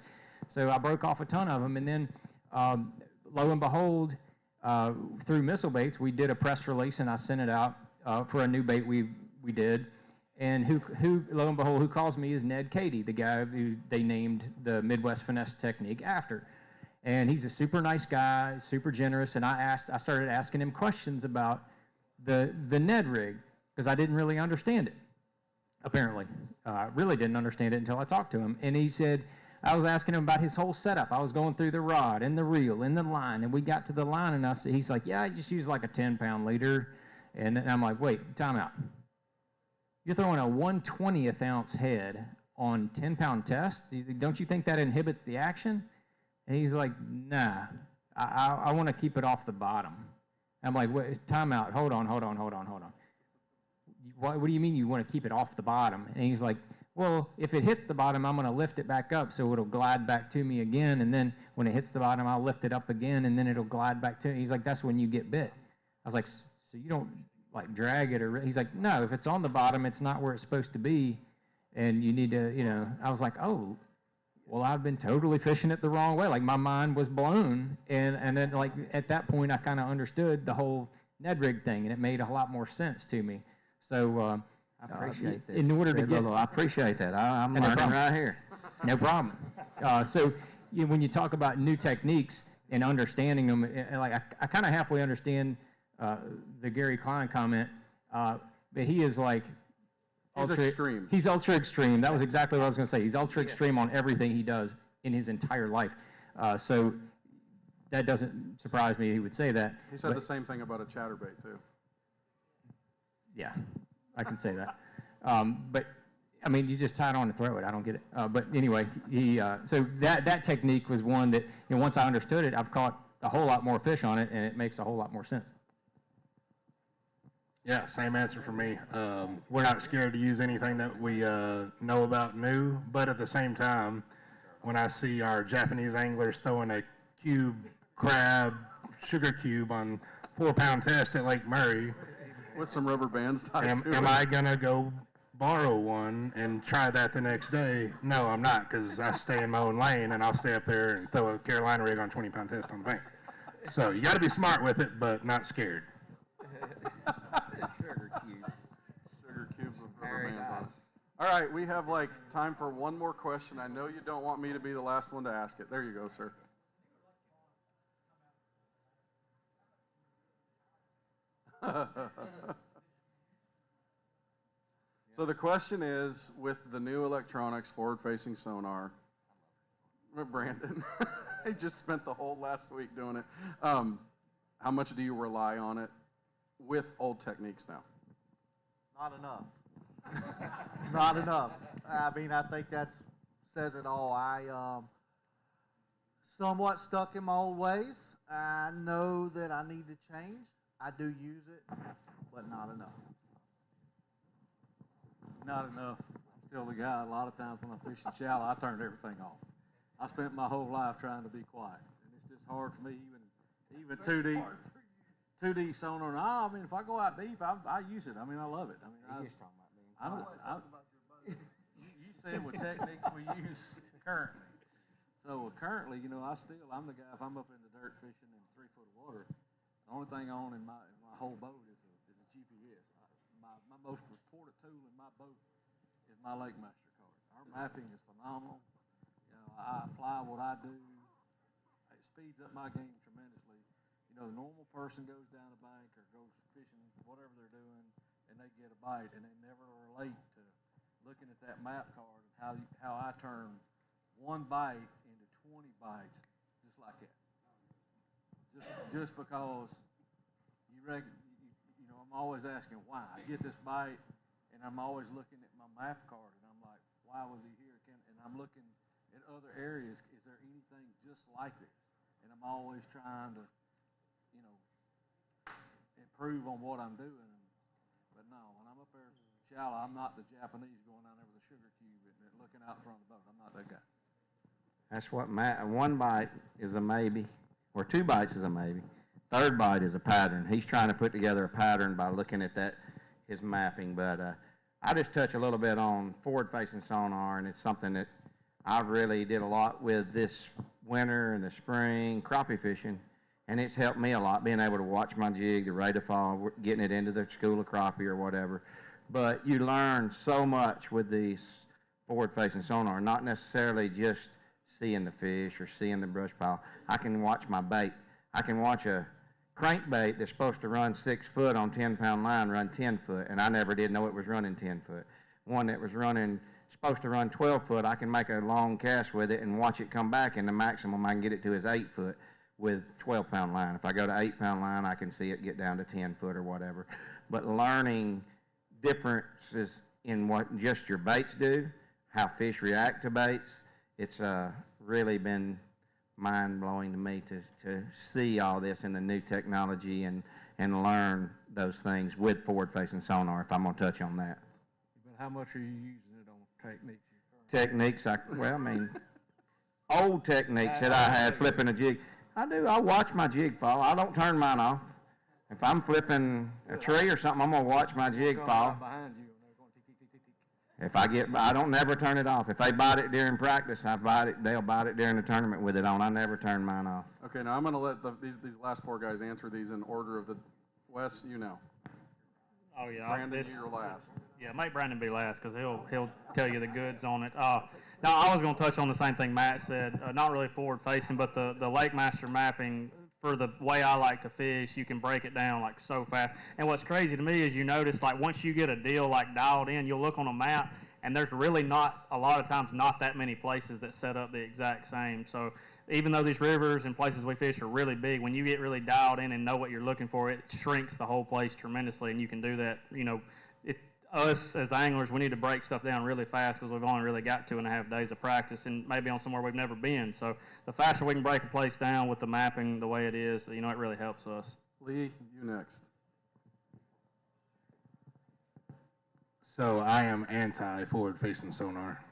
So I broke off a ton of them, and then lo and behold, through Missile Baits, we did a press release, and I sent it out for a new bait we did. And who lo and behold, who calls me is Ned Cady, the guy who they named the Midwest Finesse Technique after. And he's a super nice guy, super generous, and I started asking him questions about the Ned rig, because I didn't really understand it, apparently. I really didn't understand it until I talked to him. And he said, I was asking him about his whole setup. I was going through the rod and the reel and the line, and we got to the line, and he's like, yeah, I just use like a 10-pound leader. And I'm like, wait, time out. You're throwing a 1/20th ounce head on 10-pound test? Don't you think that inhibits the action? And he's like, nah, I want to keep it off the bottom. I'm like, wait, time out, hold on. What do you mean you want to keep it off the bottom? And he's like, well, if it hits the bottom, I'm going to lift it back up so it'll glide back to me again, and then when it hits the bottom, I'll lift it up again, and then it'll glide back to me. He's like, that's when you get bit. I was like, so you don't drag it, or he's like, no, if it's on the bottom, it's not where it's supposed to be, and you need to, I was like, oh, well, I've been totally fishing it the wrong way. Like, my mind was blown, and then, at that point, I kind of understood the whole Ned rig thing, and it made a lot more sense to me. So, I appreciate that. In order to get, I appreciate that. I'm learning right here. No problem. So, when you talk about new techniques and understanding them, I kind of halfway understand the Gary Klein comment, but he is like, He's extreme. He's ultra extreme. That was exactly what I was going to say. He's ultra extreme on everything he does in his entire life. So that doesn't surprise me he would say that. He said the same thing about a chatterbait, too. Yeah, I can say that. But, I mean, you just tie it on and throw it. I don't get it. But anyway, so that technique was one that, once I understood it, I've caught a whole lot more fish on it, and it makes a whole lot more sense. Yeah, same answer for me. We're not scared to use anything that we know about new, but at the same time, when I see our Japanese anglers throwing a cube crab sugar cube on 4-pound test at Lake Murray, With some rubber bands tied to am it. I gonna go borrow one and try that the next day? No, I'm not, because I stay in my own lane and I'll stay up there and throw a Carolina rig on 20-pound test on the bank. So you got to be smart with it, but not scared. Sugar cubes. Sugar cubes with rubber Very bands on nice. it. All right, we have like time for one more question. I know you don't want me to be the last one to ask it. There you go, sir. So the question is, with the new electronics, forward-facing sonar, Brandon, he just spent the whole last week doing it. How much do you rely on it with old techniques now? Not enough. Not enough. I mean, I think that says it all. I somewhat stuck in my old ways. I know that I need to change. I do use it, but not enough. Not enough. Still the guy, a lot of times when I fish in shallow, I turned everything off. I spent my whole life trying to be quiet. And it's just hard for me, even 2D sonar. No, I mean, if I go out deep, I use it. I mean, I love it. I mean, you said what techniques we use currently. So currently, you know, I'm the guy, if I'm up in the dirt fishing in 3 foot of water, the only thing on in my whole boat is a GPS. My most important tool in my boat is my Lake Master card. Our mapping is phenomenal. You know, I apply what I do. It speeds up my game tremendously. You know, the normal person goes down a bank or goes fishing, whatever they're doing, and they get a bite, and they never relate to looking at that map card and how I turn one bite into 20 bites, just like that. Just because you know, I'm always asking why. I get this bite, and I'm always looking at my map card, and I'm like, why was he here? And I'm looking at other areas. Is there anything just like this? And I'm always trying to, you know, improve on what I'm doing. But no, when I'm up there shallow, I'm not the Japanese going down there with a sugar cube and looking out in front of the boat. I'm not that guy. That's what one bite is a maybe, or 2 bites is a maybe. 3rd bite is a pattern. He's trying to put together a pattern by looking at his mapping. But I just touch a little bit on forward-facing sonar, and it's something that I really did a lot with this winter and the spring crappie fishing, and it's helped me a lot being able to watch my jig, the rate of fall, getting it into the school of crappie or whatever. But you learn so much with these forward-facing sonar, not necessarily just seeing the fish or seeing the brush pile. I can watch my bait. I can watch a crankbait that's supposed to run 6 foot on 10-pound line run 10 foot, and I never did know it was running 10 foot. One that was supposed to run 12 foot, I can make a long cast with it and watch it come back, and the maximum I can get it to is 8 foot with 12-pound line. If I go to 8-pound line, I can see it get down to 10 foot or whatever. But learning differences in what just your baits do, how fish react to baits, it's really been mind-blowing to me to see all this in the new technology and learn those things with forward-facing sonar, if I'm going to touch on that. But how much are you using it on techniques? Techniques, old techniques that I had flipping a jig. I watch my jig fall. I don't turn mine off. If I'm flipping a tree or something, I'm going to watch my jig fall. Behind you, and they're going tick, tick, tick, tick. If I don't never turn it off. If they bite it during practice, they'll bite it during the tournament with it on. I never turn mine off. Okay, now I'm going to let these last 4 guys answer these in order of the Wes, you know. Oh yeah, Brandon, you're last. Yeah, make Brandon be last because he'll tell you the goods on it. Now I was going to touch on the same thing Matt said. Not really forward facing, but the Lake Master mapping for the way I like to fish, you can break it down like so fast. And what's crazy to me is you notice like once you get a deal like dialed in, you'll look on a map and there's really not a lot of times not that many places that set up the exact same. So even though these rivers and places we fish are really big, when you get really dialed in and know what you're looking for, it shrinks the whole place tremendously, and you can do that. You know, us as anglers, we need to break stuff down really fast because we've only really got 2.5 days of practice and maybe on somewhere we've never been. So the faster we can break a place down with the mapping the way it is, you know, it really helps us. Lee, you next. So I am anti forward-facing sonar.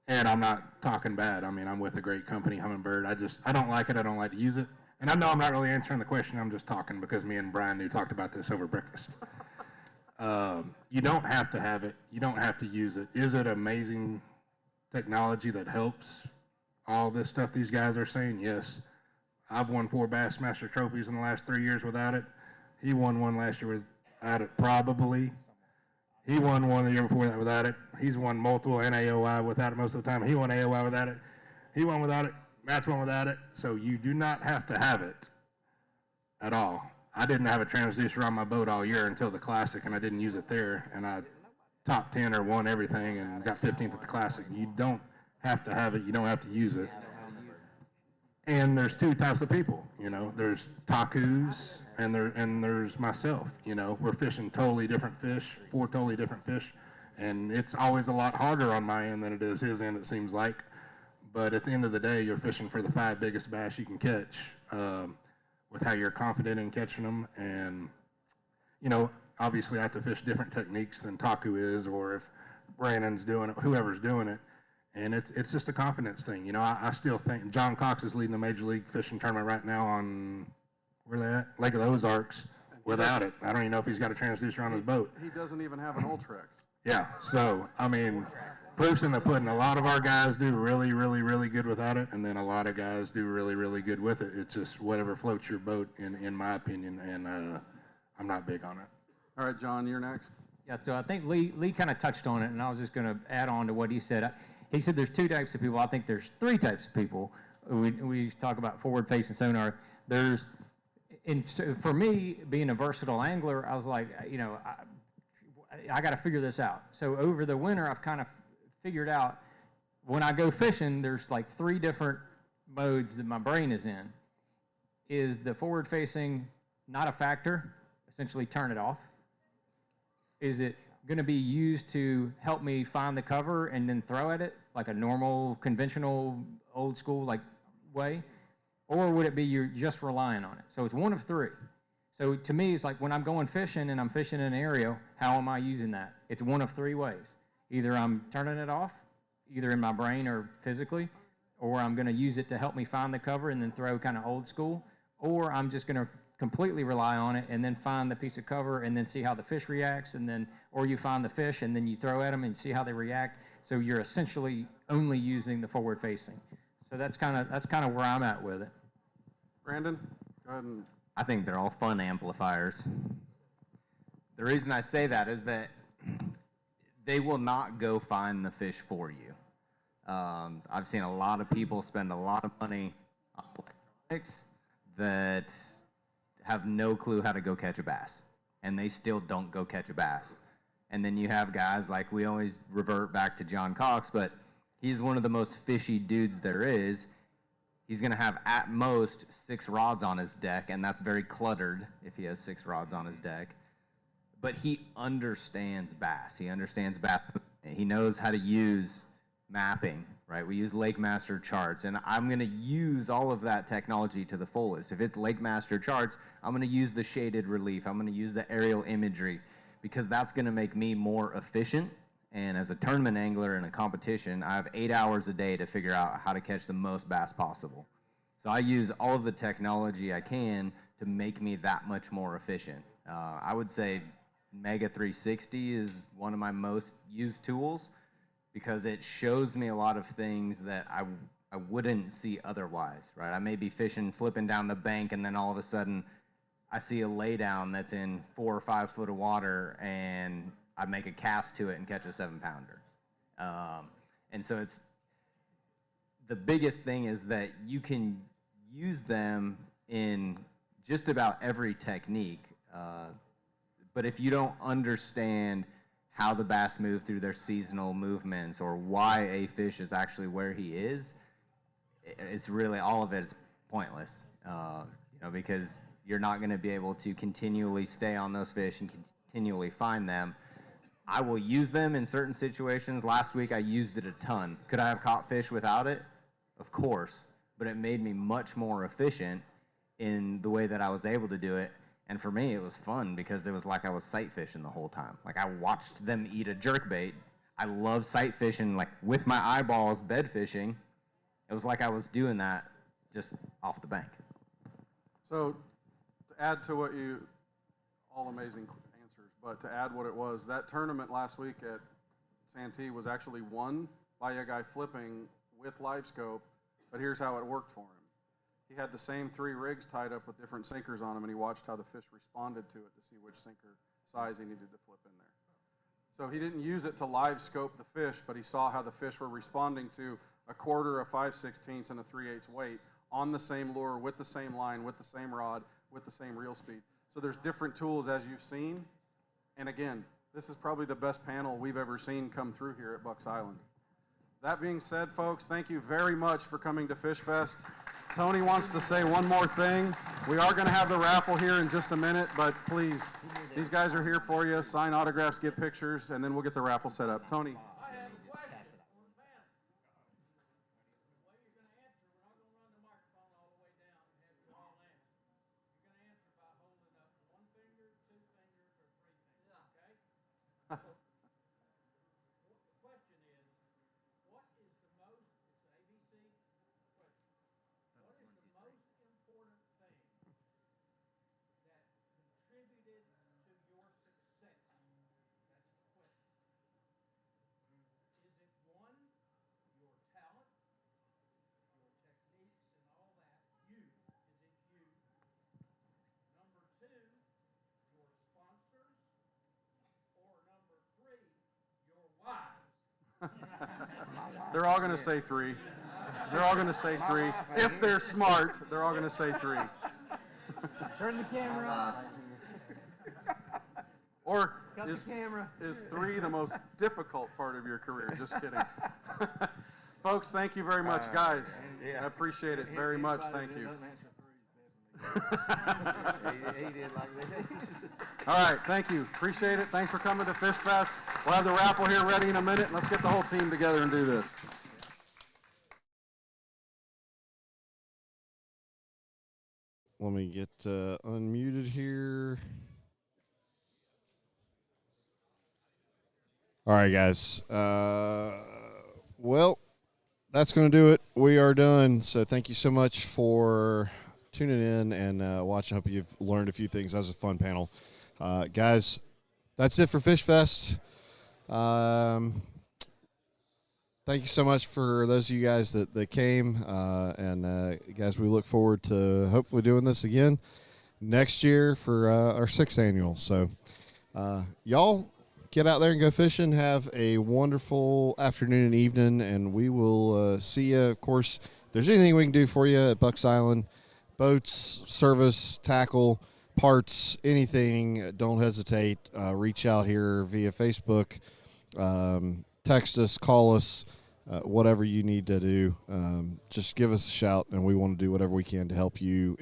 And I'm not talking bad. I mean, I'm with a great company, Humminbird. I don't like it. I don't like to use it. And I know I'm not really answering the question. I'm just talking because me and Brian New talked about this over breakfast. You don't have to have it. You don't have to use it. Is it amazing technology that helps all this stuff these guys are saying? Yes. I've won 4 Bassmaster trophies in the last 3 years without it. He won one last year without it, probably. He won one the year before that without it. He's won multiple NAOI without it most of the time. He won AOI without it. He won without it. Matt's won without it. So you do not have to have it at all. I didn't have a transducer on my boat all year until the Classic, and I didn't use it there. And I top 10 or won everything and got 15th at the Classic. You don't have to have it. You don't have to use it. And there's 2 types of people, you know. There's Takus and there's myself, you know. We're fishing totally different fish, 4 totally different fish, and it's always a lot harder on my end than it is his end, it seems like. But at the end of the day, you're fishing for the 5 biggest bass you can catch, with how you're confident in catching them. And, you know, obviously I have to fish different techniques than Taku is, or if Brandon's doing it, whoever's doing it. And it's just a confidence thing. You know, I still think John Cox is leading the Major League Fishing Tournament right now on, where they at? Lake of the Ozarks, without it. I don't even know if he's got a transducer on his boat. He doesn't even have an Ultrex. Yeah, so, I mean, proof's in the pudding. A lot of our guys do really, really, really good without it, and then a lot of guys do really, really good with it. It's just whatever floats your boat, in my opinion, and I'm not big on it. All right, John, you're next. Yeah, so I think Lee kind of touched on it, and I was just going to add on to what he said. He said there's 2 types of people. I think there's 3 types of people. We talk about forward-facing sonar. For me, being a versatile angler, I was like, you know, I got to figure this out. So over the winter, I've kind of figured out when I go fishing, there's like 3 different modes that my brain is in. Is the forward-facing not a factor? Essentially turn it off. Is it going to be used to help me find the cover and then throw at it like a normal, conventional, old school like way? Or would it be you're just relying on it? So it's one of 3. So to me, it's like when I'm going fishing and I'm fishing in an area, how am I using that? It's one of 3 ways. Either I'm turning it off, either in my brain or physically, or I'm going to use it to help me find the cover and then throw kind of old school, or I'm just going to completely rely on it and then find the piece of cover and then see how the fish reacts, and then, or you find the fish and then you throw at them and see how they react. So you're essentially only using the forward facing. So that's kind of where I'm at with it. Brandon, go ahead and. I think they're all fun amplifiers. The reason I say that is that they will not go find the fish for you. I've seen a lot of people spend a lot of money on electronics that have no clue how to go catch a bass, and they still don't go catch a bass. And then you have guys like, we always revert back to John Cox, but he's one of the most fishy dudes there is. He's going to have at most 6 rods on his deck, and that's very cluttered if he has 6 rods on his deck. But he understands bass. He understands bass. He knows how to use mapping, right? We use Lake Master charts, and I'm going to use all of that technology to the fullest. If it's Lake Master charts, I'm going to use the shaded relief. I'm going to use the aerial imagery, because that's going to make me more efficient. And as a tournament angler in a competition, I have 8 hours a day to figure out how to catch the most bass possible. So I use all of the technology I can to make me that much more efficient. I would say Mega 360 is one of my most used tools, because it shows me a lot of things that I wouldn't see otherwise, right? I may be fishing, flipping down the bank, and then all of a sudden I see a laydown that's in 4 or 5 foot of water, and I make a cast to it and catch a 7-pounder. And so it's, the biggest thing is that you can use them in just about every technique, but if you don't understand how the bass move through their seasonal movements, or why a fish is actually where he is, it's really, all of it is pointless, because you're not going to be able to continually stay on those fish and continually find them. I will use them in certain situations. Last week I used it a ton. Could I have caught fish without it? Of course, but it made me much more efficient in the way that I was able to do it. And for me, it was fun because it was like I was sight fishing the whole time. Like I watched them eat a jerkbait. I love sight fishing, like with my eyeballs, bed fishing. It was like I was doing that just off the bank. So, to add to what you, all amazing answers, but to add what it was, that tournament last week at Santee was actually won by a guy flipping with live scope, but here's how it worked for him. He had the same 3 rigs tied up with different sinkers on them, and he watched how the fish responded to it to see which sinker size he needed to flip in there. So he didn't use it to live scope the fish, but he saw how the fish were responding to a quarter, a 5/16, and a 3/8 weight on the same lure, with the same line, with the same rod, with the same reel speed. So there's different tools, as you've seen. And again, this is probably the best panel we've ever seen come through here at Bucks Island. That being said, folks, thank you very much for coming to Fish Fest. Tony wants to say one more thing. We are going to have the raffle here in just a minute, but please, these guys are here for you. Sign autographs, get pictures, and then we'll get the raffle set up. Tony. They're all going to say 3. They're all going to say 3. If they're smart, they're all going to say 3. Turn the camera on. Or is 3 the most difficult part of your career? Just kidding. Folks, thank you very much. Guys, I appreciate it very much. Thank you. All right, thank you. Appreciate it. Thanks for coming to Fish Fest. We'll have the raffle here ready in a minute. Let's get the whole team together and do this. Let me get unmuted here. All right, guys. Well, that's going to do it. We are done. So thank you so much for tuning in and watching. I hope you've learned a few things. That was a fun panel. Guys, that's it for Fish Fest. Thank you so much for those of you guys that came. And guys, we look forward to hopefully doing this again next year for our 6th annual. So y'all get out there and go fishing. Have a wonderful afternoon and evening, and we will see you. Of course, if there's anything we can do for you at Bucks Island, boats, service, tackle, parts, anything, don't hesitate. Reach out here via Facebook, text us, call us, whatever you need to do. Just give us a shout, and we want to do whatever we can to help you